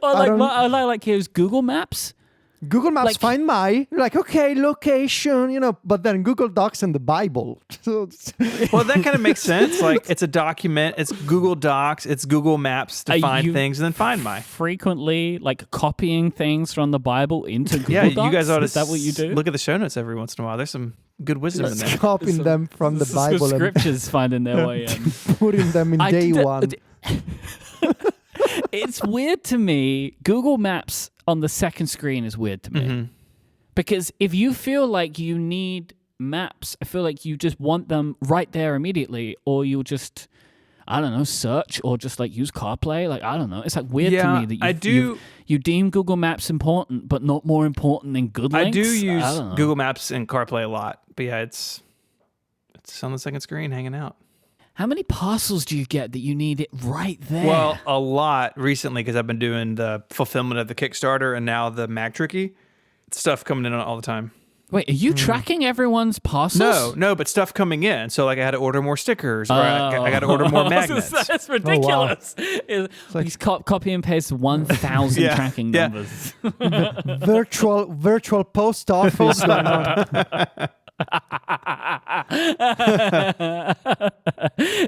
I like here's Google Maps. Google Maps, Like- Find My, you're like, okay, location, but then Google Docs and the Bible. So Well, that kind of makes sense. Like, it's a document. It's Google Docs. It's Google Maps to Are find you things and then Find My. Frequently, copying things from the Bible into Google Yeah, Docs. you guys ought to Is that what you do? look at the show notes every once in a while. There's some good wisdom in there. copying them from the Some Bible and scriptures finding their way in. putting them in I day did- one. It's weird to me. Google Maps on the second screen is weird to me. Mm-hmm. Because if you feel like you need maps, I feel like you just want them right there immediately, or you'll just, I don't know, search or just use CarPlay. I don't know. It's weird Yeah, to me that you deem Google Maps important, but not more important than good links. I do use I don't know. Google Maps and CarPlay a lot. But yeah, it's on the second screen hanging out. How many parcels do you get that you need it right there? Well, a lot recently because I've been doing the fulfillment of the Kickstarter and now the Mag Tricky. Stuff coming in all the time. Wait, are you tracking everyone's parcels? No, but stuff coming in. So I had to order more stickers, or I got to order more magnets. That's ridiculous. He's copy and paste 1,000 Yeah, tracking yeah. numbers. virtual post office.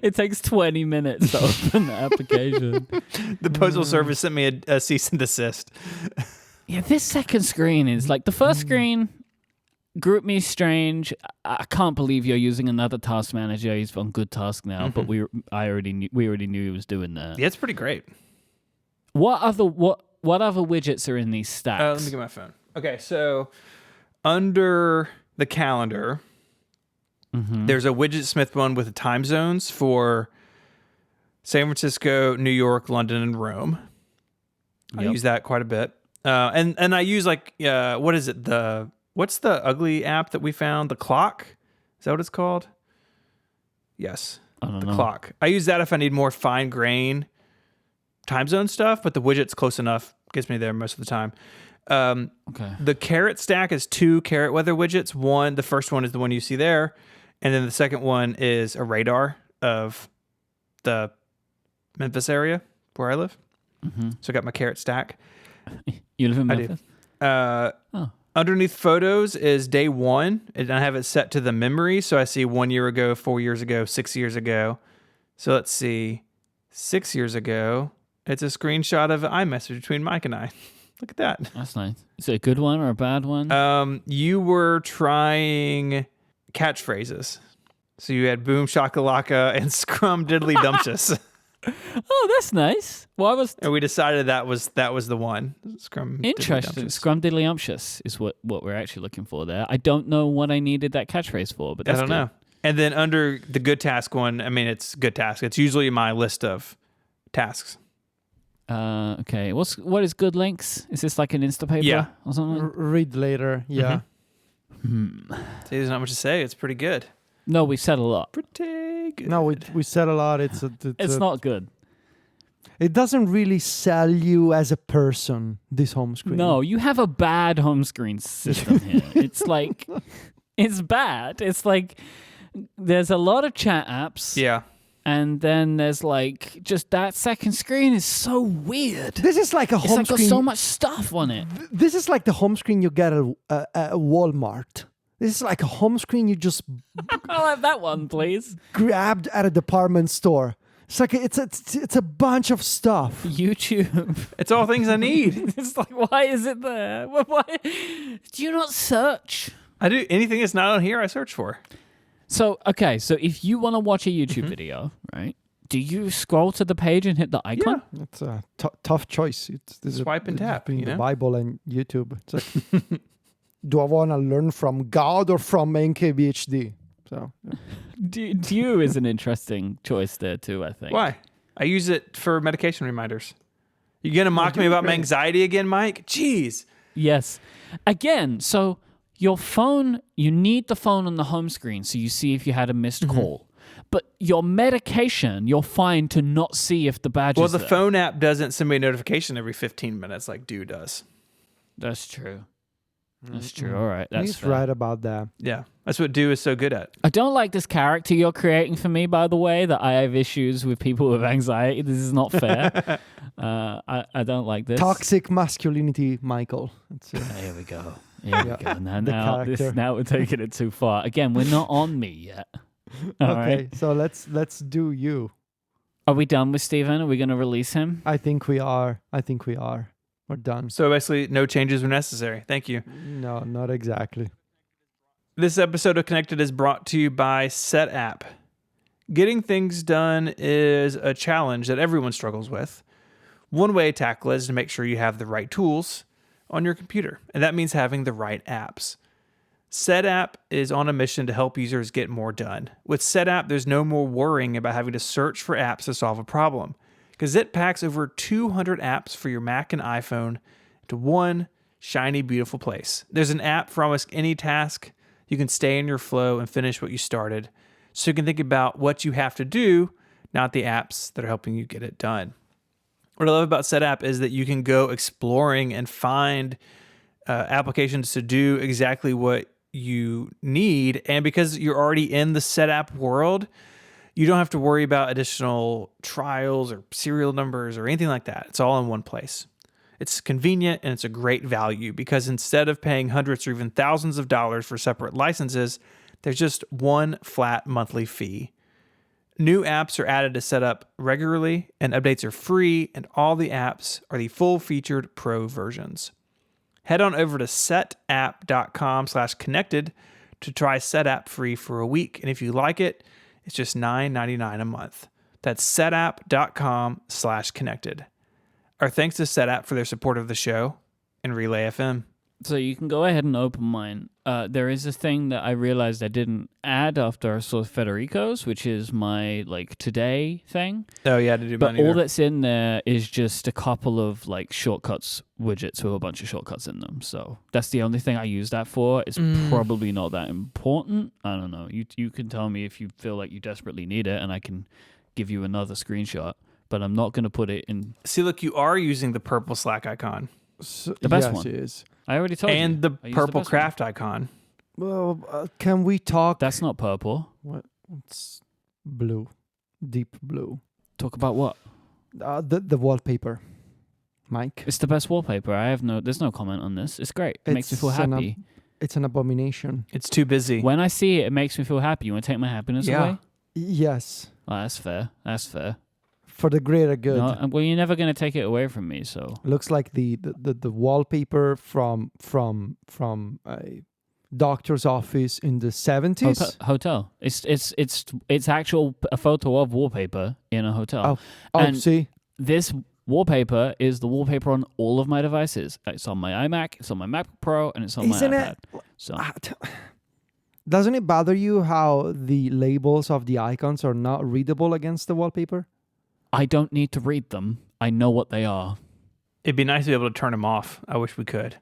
It takes 20 minutes to open the application. The Postal Service sent me a cease and desist. Yeah, this second screen is like the first screen. Group me strange. I can't believe you're using another task manager. He's on Good Task now, but we already knew he was doing that. Yeah, it's pretty great. What other widgets are in these stacks? Let me get my phone. Okay, so under the calendar, there's a Widgetsmith one with the time zones for San Francisco, New York, London, and Rome. I use that quite a bit. And I use what is it? What's the ugly app that we found? The clock? Is that what it's called? Yes. I don't know. Clock. I use that if I need more fine grain time zone stuff, but the widget's close enough. Gets me there most of the time. Okay. The carrot stack is 2 carrot weather widgets. The first one is the one you see there. And then the second one is a radar of the Memphis area where I live. So I got my carrot stack. You live in Memphis? Underneath photos is day 1, and I have it set to the memory. So I see 1 year ago, 4 years ago, 6 years ago. So let's see, 6 years ago, it's a screenshot of an iMessage between Mike and I. Look at that. That's nice. Is it a good one or a bad one? You were trying catchphrases. So you had boom shakalaka and scrum diddly dumptious. Oh, that's nice. Well, And we decided that was the one. Scrum interesting. Scrumdiddlyumptious is what we're actually looking for there. I don't know what I needed that catchphrase for, but that's I don't know. And then under the good task one, I mean, it's good task. It's usually my list of tasks. Okay. What is good links? Is this like an Instapaper Yeah. or something? Read later. Yeah. See, there's not much to say. It's pretty good. No, we've said a lot. Pretty good. No, we said a lot. It's Not good. It doesn't really sell you as a person, this home screen. No, you have a bad home screen system here. It's like, it's bad. It's like, there's a lot of chat apps. Yeah. And then there's like, just that second screen is so weird. This is like a It's home like got screen. so much stuff on it. This is like the home screen you get at Walmart. This is like a home screen you just I'll have that one, please. grabbed at a department store. It's like it's a bunch of stuff. YouTube. It's all things I need. It's like, why is it there? Why? Do you not search? I do. Anything that's not on here, I search for. So, okay, so if you want to watch a YouTube video, right, do you scroll to the page and hit the icon? Yeah. It's a tough choice. Swipe and tap, between you the know? Bible and YouTube. It's like, do I want to learn from God or from NKBHD? So Dew is an interesting choice there too, I think. Why? I use it for medication reminders. You gonna mock me about my anxiety again, Mike? Jeez. Yes. Again, so your phone, you need the phone on the home screen so you see if you had a missed call. But your medication, you're fine to not see if the badge Well, is the there. phone app doesn't send me a notification every 15 minutes like Dew does. That's true. That's true. All right. That's he's fair. right about that. Yeah. That's what Dew is so good at. I don't like this character you're creating for me, by the way, that I have issues with people with anxiety. This is not fair. I don't like this. Toxic masculinity, Michael. Here we go. Here we go. Now character. we're taking it too far. Again, we're not on me yet. All okay, right. so let's do you. Are we done with Steven? Are we going to release him? I think we are. We're done. So basically, no changes were necessary. Thank you. No, not exactly. This episode of Connected is brought to you by SetApp. Getting things done is a challenge that everyone struggles with. One way to tackle it is to make sure you have the right tools on your computer, and that means having the right apps. SetApp is on a mission to help users get more done. With SetApp, there's no more worrying about having to search for apps to solve a problem, because it packs over 200 apps for your Mac and iPhone into one shiny, beautiful place. There's an app for almost any task. You can stay in your flow and finish what you started, so you can think about what you have to do, not the apps that are helping you get it done. What I love about SetApp is that you can go exploring and find applications to do exactly what you need. And because you're already in the SetApp world, you don't have to worry about additional trials or serial numbers or anything like that. It's all in one place. It's convenient and it's a great value because instead of paying hundreds or even thousands of dollars for separate licenses, There's just one flat monthly fee. New apps are added to set up regularly, and updates are free, and all the apps are the full-featured pro versions. Head on over to setapp.com/connected to try SetApp free for a week, and if you like it, it's just $9.99 a month. That's setapp.com/connected. Our thanks to SetApp for their support of the show and Relay FM. So you can go ahead and open mine. There is a thing that I realized I didn't add after I saw Federico's, which is my like today thing. Oh yeah, to do But mine all either. that's in there is just a couple of like shortcuts widgets with a bunch of shortcuts in them. So that's the only thing I use that for. It's probably not that important. I don't know. You can tell me if you feel like you desperately need it, and I can give you another screenshot. But I'm not going to put it in. See, look, you are using the purple Slack icon So, The best yes, one. it is. I already told you. and the I used purple best one. craft icon. Well, can we talk? That's not purple. What's blue? Deep blue. Talk about what? The wallpaper, Mike. It's the best wallpaper. There's no comment on this. It's great. It makes me feel It's an happy. It's an abomination. It's too busy. When I see it, it makes me feel happy. You want to take my happiness Yeah. away? Yes, Oh, that's fair. That's fair. for the greater good. No, well, you're never going to take it away from me, so. Looks like the wallpaper from a doctor's office in the 70s. Hotel. It's actual a photo of wallpaper in a hotel. Oh, and see, this wallpaper is the wallpaper on all of my devices. It's on my iMac, it's on my MacBook Pro, and it's on Isn't my it- iPad. So doesn't it bother you how the labels of the icons are not readable against the wallpaper? I don't need to read them. I know what they are. It'd be nice to be able to turn them off. I wish we could.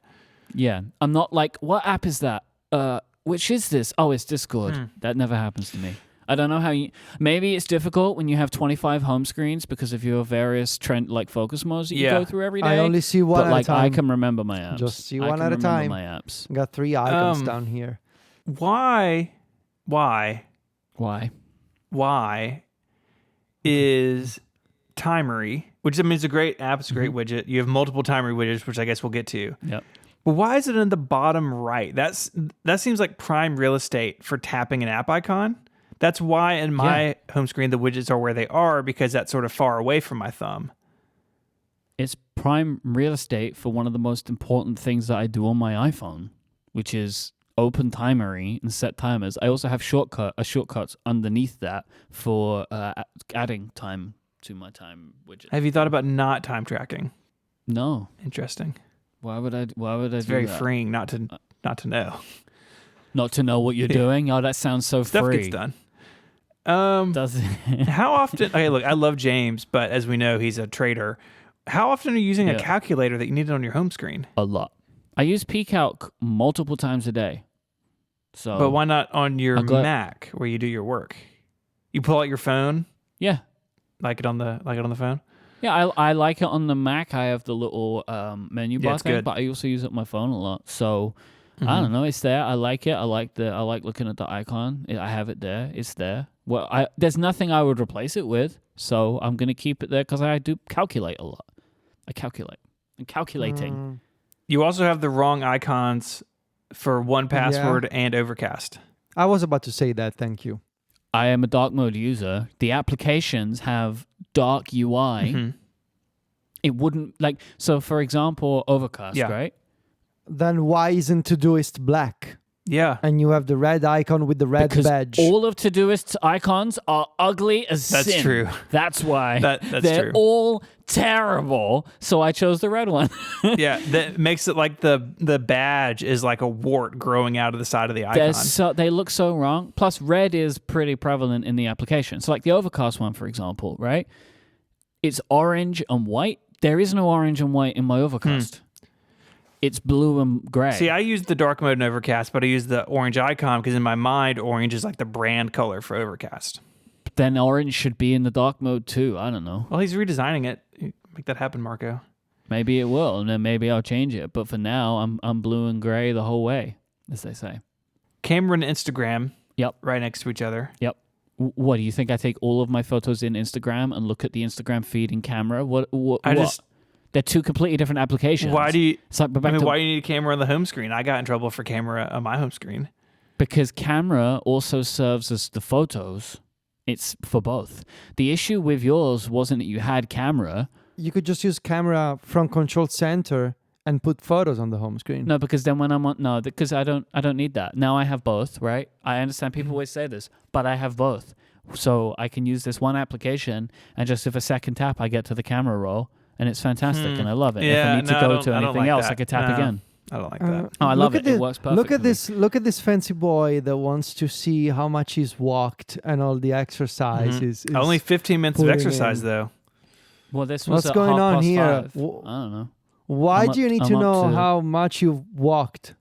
Yeah. I'm not like, what app is that? Which is this? Oh, it's Discord. That never happens to me. I don't know how you... Maybe it's difficult when you have 25 home screens because of your various focus modes that you Yeah. go through every day. I only see one but at like, a time. I can remember my apps. Just see I one can at a remember time. my apps. Got 3 icons down here. Why Why? is Timery, which I mean is a great app, it's a great widget. You have multiple Timery widgets, which I guess we'll get to. Yep. But why is it in the bottom right? That seems like prime real estate for tapping an app icon. That's why in my home screen the widgets are where they are, because that's sort of far away from my thumb. It's prime real estate for one of the most important things that I do on my iPhone, which is open Timery and set timers. I also have shortcuts underneath that for adding time to my time widget. Have you thought about not time tracking? No. Interesting. Why would I It's do very that? freeing not to know. Not to know what you're doing? Oh, that sounds so Stuff free. gets done. Does it? How often? Okay, look, I love James, but as we know, he's a trader. How often are you using a calculator that you need it on your home screen? A lot. I use pCalc multiple times a day. So, But why not on your Mac where you do your work? You pull out your phone, yeah. like it on the phone. Yeah, I like it on the Mac. I have the little menu bar it's thing, good. but I also use it on my phone a lot. So Mm-hmm. I don't know. It's there. I like it. I like looking at the icon. I have it there. It's there. Well, there's nothing I would replace it with, so I'm gonna keep it there because I do calculate a lot. I calculate. I'm calculating. You also have the wrong icons for 1Password and Overcast. I was about to say that. Thank you. I am a dark mode user. The applications have dark UI. Mm-hmm. It wouldn't so. For example, Overcast, right? Then why isn't Todoist black? Yeah. And you have the red icon with the red Because badge. all of Todoist's icons are ugly as sin. That's true. That's why. That's They're true. all terrible. So I chose the red one. Yeah, that makes it like the badge is like a wart growing out of the side of the icon. They look so wrong. Plus, red is pretty prevalent in the application. So like the Overcast one, for example, right? It's orange and white. There is no orange and white in my Overcast. It's blue and gray. See, I use the dark mode in Overcast, but I use the orange icon because in my mind, orange is like the brand color for Overcast. Then orange should be in the dark mode too. I don't know. Well, he's redesigning it. Make that happen, Marco. Maybe it will, and then maybe I'll change it. But for now, I'm blue and gray the whole way, as they say. Camera and Instagram. Yep. Right next to each other. Yep. What do you think? I take all of my photos in Instagram and look at the Instagram feed in camera. What? They're two completely different applications. Why do you? It's like, Why do you need a camera on the home screen? I got in trouble for camera on my home screen. because camera also serves as the photos. It's for both. The issue with yours wasn't that you had camera. You could just use camera from control center and put photos on the home screen. No, because then when I'm on, no, because I don't need that. Now I have both, right? I understand people always say this, but I have both. So I can use this one application, and just with a second tap, I get to the camera roll, and it's fantastic, and I love it. Yeah, if I need to go to anything else, I could tap again. I don't like that. Oh, I love it. It works perfect. Look at this fancy boy that wants to see how much he's walked and all the exercise. Is Only 15 minutes of exercise, though. Well, this was what's going on here? 5. I don't know. Why do you need to I'm know up to- how much you've walked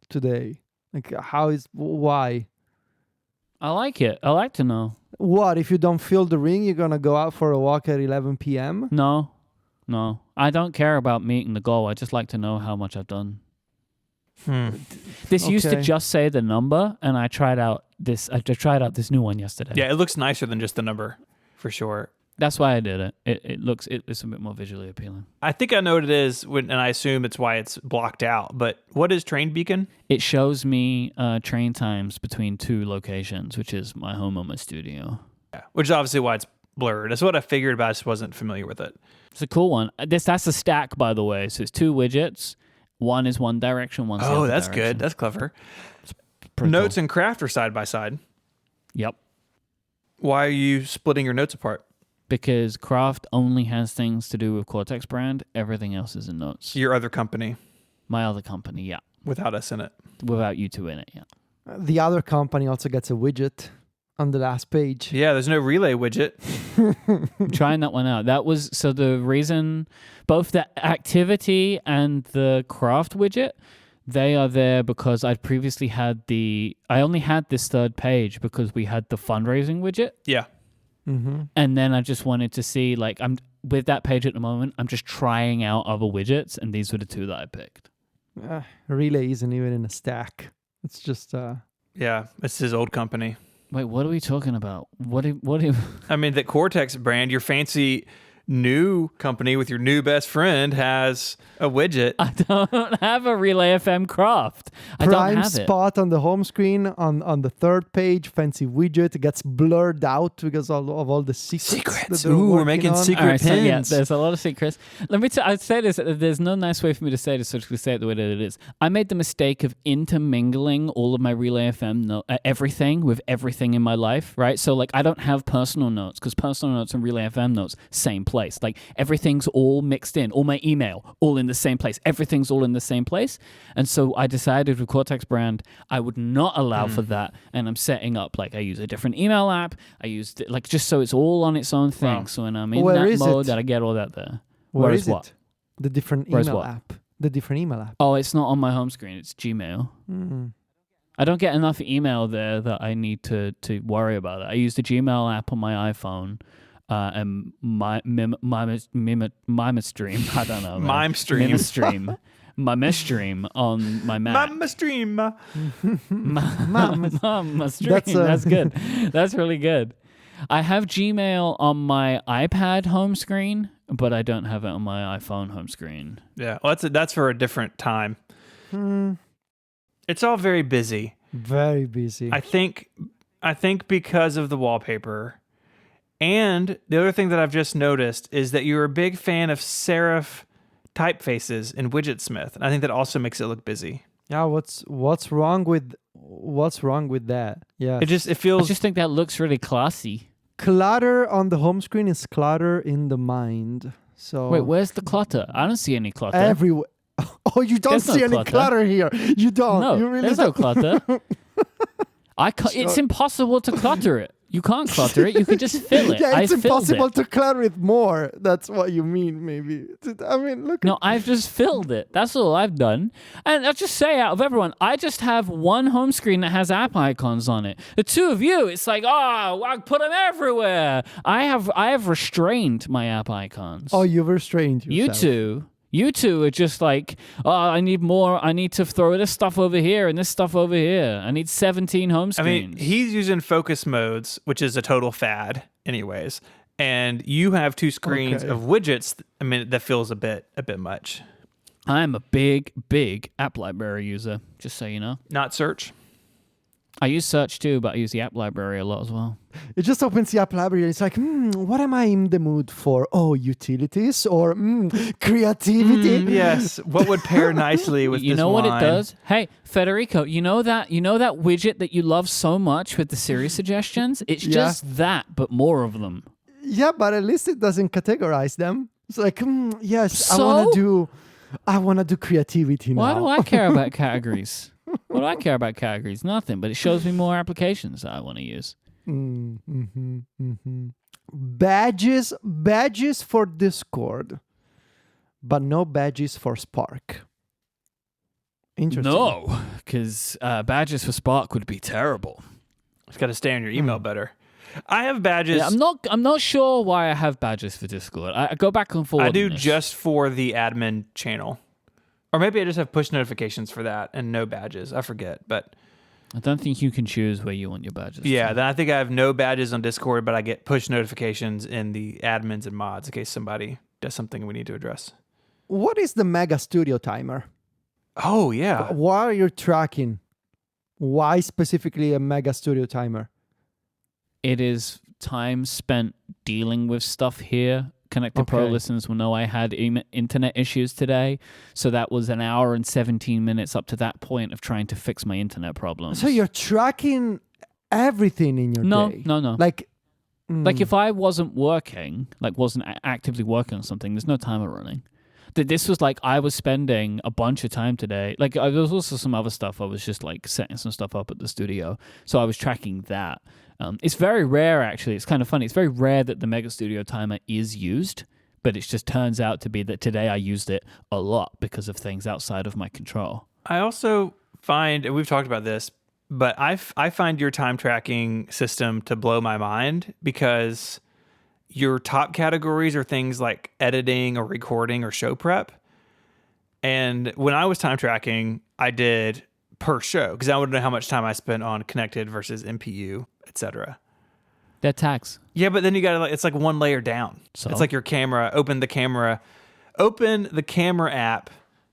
today? Like, why? I like it. I like to know. What, if you don't feel the ring, you're going to go out for a walk at 11 p.m.? No. I don't care about meeting the goal. I just like to know how much I've done. This used to Okay. just say the number, and I tried out this new one yesterday. Yeah, it looks nicer than just the number, for sure. That's why I did it. It's a bit more visually appealing. I think I know what it is, and I assume it's why it's blocked out. But what is Train Beacon? It shows me train times between 2 locations, which is my home and my studio. Yeah, which is obviously why it's blurred. That's what I figured, but I just wasn't familiar with it. It's a cool one. That's a stack, by the way. So it's 2 widgets. One is one direction, one's the other that's direction. good. That's clever. Pretty Notes cool. and craft are side by side. Yep. Why are you splitting your notes apart? Because Craft only has things to do with Cortex brand. Everything else is in Notes. Your other company My other company, yeah. without us in it. Without you two in it, yeah. The other company also gets a widget on the last page. Yeah, there's no relay widget. I'm trying that one out. That was so the reason both the activity and the craft widget, they are there because I'd previously I only had this third page because we had the fundraising widget. Yeah. Mm-hmm. And then I just wanted to see, like, I'm with that page at the moment, I'm just trying out other widgets, and these were the 2 that I picked. Relay isn't even in a stack. It's just Yeah, it's his old company. Wait, what are we talking about? What? I mean, that Cortex brand, your fancy new company with your new best friend, has a widget. I don't have a Relay FM craft. I don't prime have it. spot on the home screen on the third page. Fancy widget. It gets blurred out because of all the secrets. that they're Ooh, we're working making on. secret All right, so yeah, pins. there's a lot of secrets. Let me I'd say this. There's no nice way for me to say this, so I'm just going to say it the way that it is. I made the mistake of intermingling all of my Relay FM everything with everything in my life, right? So, like, I don't have personal notes because personal notes and Relay FM notes, same place. Like, everything's all mixed in. All my email, all in the same place. Everything's all in the same place. And so I decided with Cortex brand, I would not allow for that. And I'm setting up, like, I use a different email app. I use, like, just so it's all on its own thing. Wow. So when I'm in Where that is mode, it? that I get all that there. Where Whereas is what? it? The different Whereas email what? app. The different email app. Oh, it's not on my home screen. It's Gmail. Mm. I don't get enough email there that I need to worry about it. I use the Gmail app on my iPhone and MimeStream. I don't know. MimeStream. MimeStream. MimeStream on my Mac. Mama stream. MimeStream. That's good. That's really good. I have Gmail on my iPad home screen, but I don't have it on my iPhone home screen. Yeah, well, that's for a different time. It's all very busy. Very busy. I think because of the wallpaper. And the other thing that I've just noticed is that you're a big fan of serif typefaces in Widgetsmith. And I think that also makes it look busy. Yeah, what's wrong with that? Yeah. It I feels just think that looks really classy. Clutter on the home screen is clutter in the mind. So Wait, where's the clutter? I don't see any clutter. everywhere. Oh, you don't There's no see any clutter. clutter here. You don't. No, you really there's no don't. clutter. It's impossible to clutter it. You can't clutter it. You can just fill it. Yeah, it's I filled impossible it. to clutter it more. That's what you mean, maybe. I mean, look. No, I've just filled it. That's all I've done. And I'll just say, out of everyone, I just have one home screen that has app icons on it. The 2 of you, it's like, I put them everywhere. I have restrained my app icons. Oh, you've restrained yourself. You two are just like, I need more. I need to throw this stuff over here and this stuff over here. I need 17 home I screens. mean, he's using focus modes, which is a total fad anyways. And you have 2 screens Okay. of widgets. I mean, that feels a bit much. I'm a big, big app library user, just so you know. Not search. I use search too, but I use the app library a lot as well. It just opens the app library. It's like, what am I in the mood for? Oh, utilities or creativity? Yes. What would pair nicely with You this know what it wine? does? Hey, Federico, you know that widget that you love so much with the Siri suggestions? It's just that, but more of them. Yeah, but at least it doesn't categorize them. It's like, yes, So? I wanna do creativity now. Why do I care about categories? What do I care about categories? Nothing, but it shows me more applications that I want to use. Badges for Discord, but no badges for Spark. Interesting. No, because badges for Spark would be terrible. It's got to stay on your email better. I have badges. Yeah, I'm not sure why I have badges for Discord. I go back and forth. I do on this. just for the admin channel. Or maybe I just have push notifications for that and no badges. I forget, but I don't think you can choose where you want your badges. yeah, to. then I think I have no badges on Discord, but I get push notifications in the admins and mods in case somebody does something we need to address. What is the Mega Studio timer? Oh, yeah. Why are you tracking? Why specifically a Mega Studio timer? It is time spent dealing with stuff here. Connected Pro Okay. listeners will know I had internet issues today. So that was an hour and 17 minutes up to that point of trying to fix my internet problems. So you're tracking everything in your day? No. Like If I wasn't working, wasn't actively working on something, there's no timer running. This was like I was spending a bunch of time today. There was also some other stuff. I was just setting some stuff up at the studio. So I was tracking that. It's very rare, actually. It's kind of funny. It's very rare that the Mega Studio timer is used, but it just turns out to be that today I used it a lot because of things outside of my control. I also find, and we've talked about this, but I find your time tracking system to blow my mind because your top categories are things like editing or recording or show prep. And when I was time tracking, I did per show because I wanted to know how much time I spent on connected versus MPU, etc. They're tags. Yeah, but then you got to it's like one layer down. So? It's like your camera, open the camera app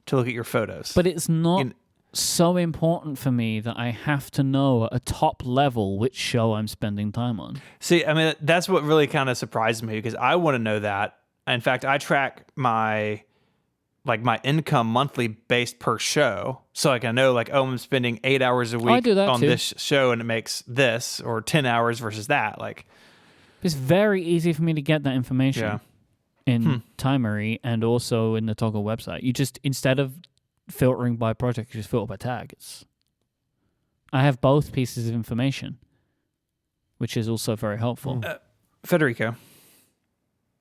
to look at your photos. But it's not so important for me that I have to know at a top level which show I'm spending time on. See, I mean, that's what really kind of surprised me because I want to know that. In fact, I track my income monthly based per show. So I know I'm spending 8 hours a week I do that on too. this show and it makes this, or 10 hours versus that. It's very easy for me to get that information Yeah. in Timery and also in the Toggle website. You just, instead of filtering by project, you just filter by tag. I have both pieces of information, which is also very helpful. Federico,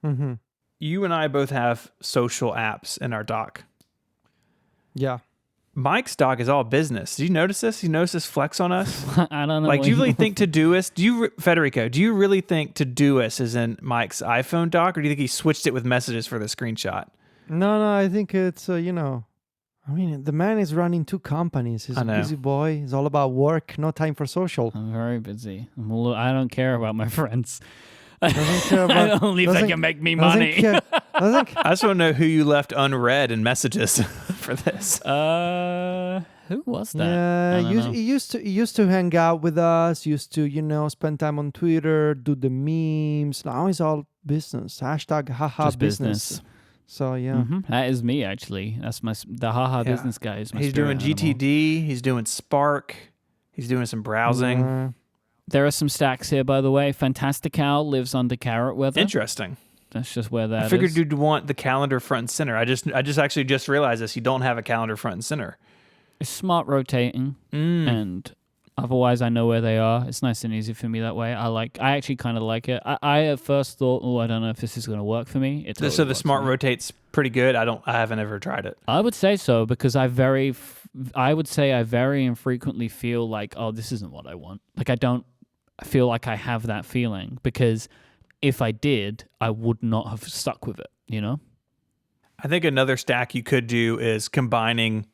Mm-hmm. you and I both have social apps in our doc. Yeah. Mike's doc is all business. Did you notice this? You notice this flex on us? I don't know. Do you really what- think Todoist? Federico, do you really think Todoist is in Mike's iPhone doc, or do you think he switched it with messages for the screenshot? No, I think it's, I mean, the man is running 2 companies. He's I a know. busy boy. It's all about work, no time for social. I'm very busy. I don't care about my friends. Doesn't care about, Only if they doesn't- can make me doesn't money. care- doesn't ca- I just want to know who you left unread in messages for this. Who was that? Yeah, I don't know. he used to hang out with us, used to, spend time on Twitter, do the memes. Now it's all business. Hashtag haha Just business. So, yeah. Mhm. That is me, actually. That's the haha Yeah. business guy. Is my He's spirit doing animal. GTD. He's doing Spark. He's doing some browsing. Yeah. There are some stacks here, by the way. Fantastical lives under carrot weather. Interesting. That's just where that I figured is. you'd want the calendar front and center. I just actually just realized this. You don't have a calendar front and center. It's smart rotating, and otherwise I know where they are. It's nice and easy for me that way. I actually kind of like it. I at first thought, I don't know if this is going to work for me. It totally So the works smart for me. rotate's pretty good. I haven't ever tried it. I would say so because I would say I very infrequently feel like, oh, this isn't what I want. I don't feel like I have that feeling because if I did, I would not have stuck with it, I think another stack you could do is combining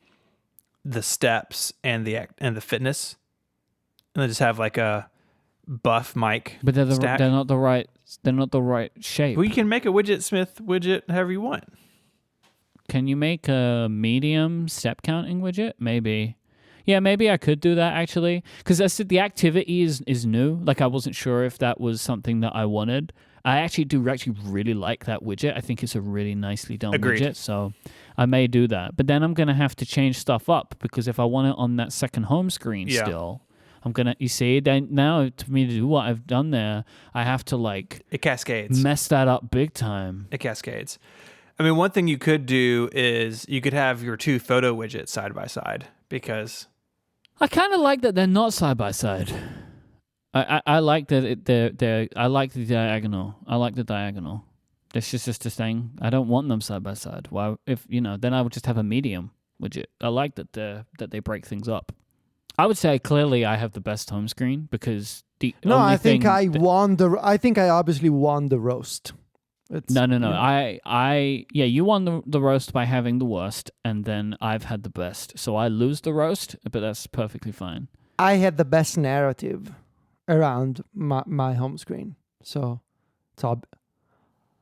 the steps and the fitness, and then just have a buff mic But stack. they're not the right shape. Well, you can make a Smith widget however you want. Can you make a medium step counting widget? Maybe. Yeah, maybe I could do that actually, because I said the activity is new. Like I wasn't sure if that was something that I wanted. I actually really like that widget. I think it's a really nicely done Agreed. widget, so I may do that. But then I'm gonna have to change stuff up because if I want it on that second home screen still, I'm gonna. You see, then now to me to do what I've done there, I have to like It cascades. mess that up big time. It cascades. I mean, one thing you could do is you could have your two photo widgets side by side because I kind of like that they're not side by side. I like that they're I like the diagonal. I like the diagonal. That's just a thing. I don't want them side by side. Why? If then I would just have a medium widget. I like that they break things up. I would say clearly I have the best home screen because the No, only I think thing I won the. I think I obviously won the roast. No. You won the roast by having the worst, and then I've had the best. So I lose the roast, but that's perfectly fine. I had the best narrative around my home screen. So it's all.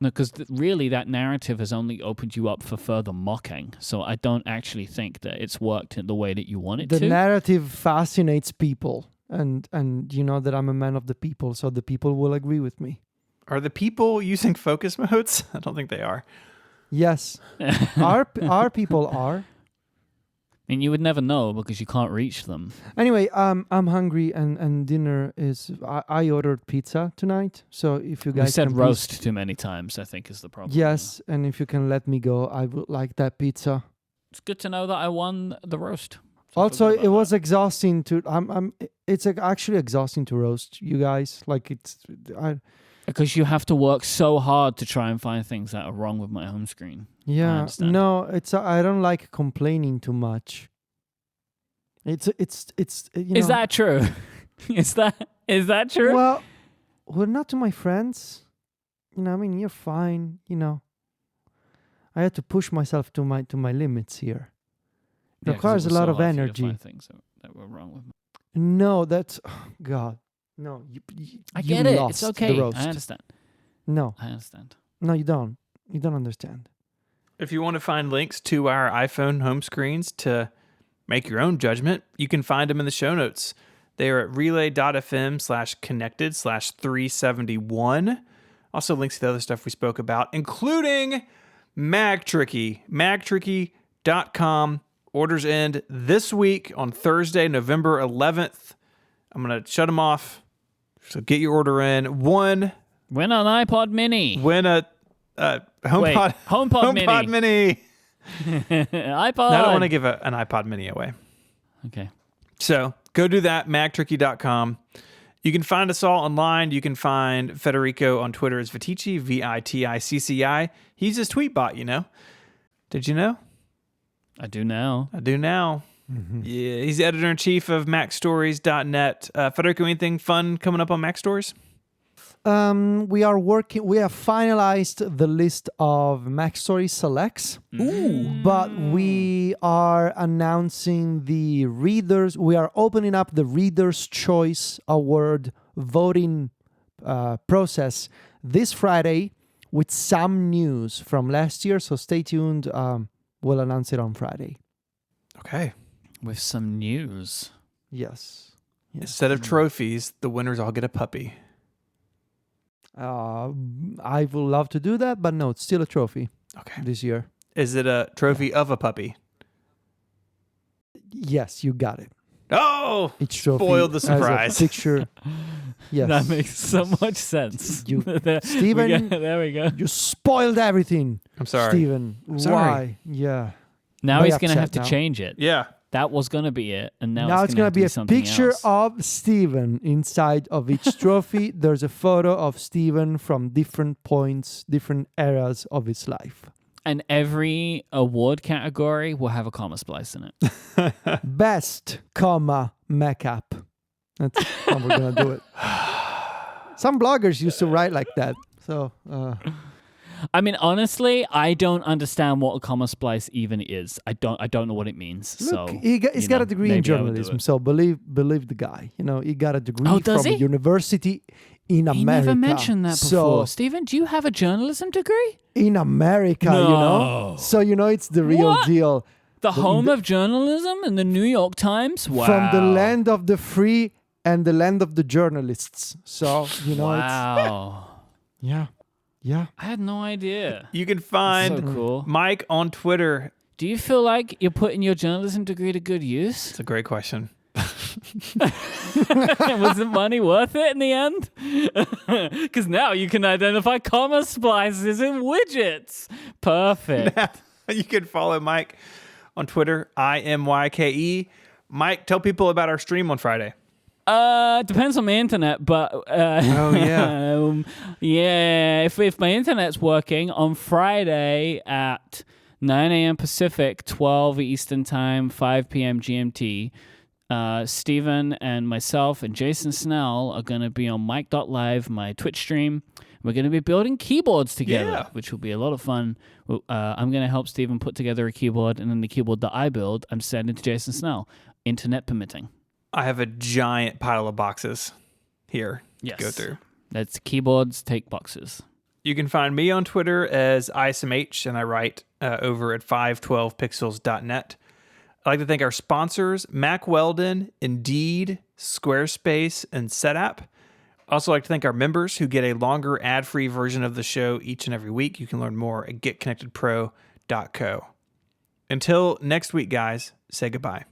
No, because really that narrative has only opened you up for further mocking. So I don't actually think that it's worked in the way that you want it The to. narrative fascinates people, and you know that I'm a man of the people, so the people will agree with me. are the people using focus modes? I don't think they are. Yes, our people are. I mean, you would never know because you can't reach them. Anyway, I'm hungry and dinner is. I ordered pizza tonight, so if you guys We said can roast too many times, I think is the problem. Yes, and if you can let me go, I would like that pizza. It's good to know that I won the roast. Also, it was exhausting to. It's actually exhausting to roast you guys. Like Because you have to work so hard to try and find things that are wrong with my home screen. I Yeah, understand. no, I don't like complaining too much. It's Is that true? is that true? well, not to my friends. I mean, you're fine. I had to push myself to my limits here. It Yeah, 'cause requires it a was lot so of hard for you to energy. find things that were wrong with me. No, that's God. No, I you get it. lost It's okay. The roast. I understand. No, I understand. no, you don't. You don't understand. If you want to find links to our iPhone home screens to make your own judgment, you can find them in the show notes. They are at relay.fm/connected/371. Also links to the other stuff we spoke about, including MagTricky. MagTricky.com. Orders end this week on Thursday, November 11th. I'm going to shut them off. So get your order in. Win an iPod Mini. Win a HomePod. HomePod Mini. iPod. No, I don't want to give an iPod Mini away. Okay. So go do that, magtricky.com. You can find us all online. You can find Federico on Twitter as Viticci, Viticci. He uses Tweetbot, Did you know? I do now. I do now. Mm-hmm. Yeah, he's the editor-in-chief of MacStories.net. Federico, anything fun coming up on Mac Stories? We have finalized the list of Mac Story selects. Ooh. But we are announcing the readers. We are opening up the Reader's Choice Award voting process this Friday with some news from last year. So stay tuned. We'll announce it on Friday. Okay. With some news. Yes. Instead of trophies, the winners all get a puppy. I would love to do that, but no, it's still a trophy. Okay. This year. Is it a trophy of a puppy? Yes, you got it. Oh! Each trophy Spoiled the has a surprise. picture. Yes. That makes so much sense. Steven, there we go. you spoiled everything. I'm sorry. Steven, sorry. why? Yeah. Now Very he's going to have upset to now. change it. Yeah. That was going to be it. And Now it's going to be a something picture else. of Steven inside of each trophy. There's a photo of Steven from different points, different eras of his life. And every award category will have a comma splice in it. Best, Mac app. That's how we're going to do it. Some bloggers used to write like that. So, I mean, honestly, I don't understand what a comma splice even is. I don't know what it means. look, So he's got a degree in maybe I would do journalism. it. So believe the guy. He got a degree Oh, does from a he? university in He America. never mentioned that before. So Steven, do you have a journalism degree? in America, No. So it's the real What? deal. The home of journalism in the New York Times? Wow. From the land of the free and the land of the journalists. So, wow. it's... Yeah. I had no idea. You can find So cool. Mike on Twitter. Do you feel like you're putting your journalism degree to good use? It's a great question. Was the money worth it in the end? Because now you can identify comma splices in widgets. Perfect. You can follow Mike on Twitter, IMYKE. Mike, tell people about our stream on Friday. Depends on my internet, but yeah. If my internet's working on Friday at 9 a.m. Pacific, 12 Eastern Time, 5 p.m. GMT, Steven and myself and Jason Snell are going to be on Mike.live, my Twitch stream. We're going to be building keyboards together, which will be a lot of fun. I'm going to help Steven put together a keyboard, and then the keyboard that I build, I'm sending to Jason Snell, internet permitting. I have a giant pile of boxes here to go through. That's keyboards take boxes. You can find me on Twitter as ISMH, and I write over at 512pixels.net. I'd like to thank our sponsors, Mack Weldon, Indeed, Squarespace, and SetApp. I'd also like to thank our members who get a longer ad-free version of the show each and every week. You can learn more at getconnectedpro.co. Until next week, guys, say goodbye.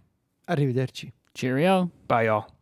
Arrivederci. Cheerio. Bye, y'all.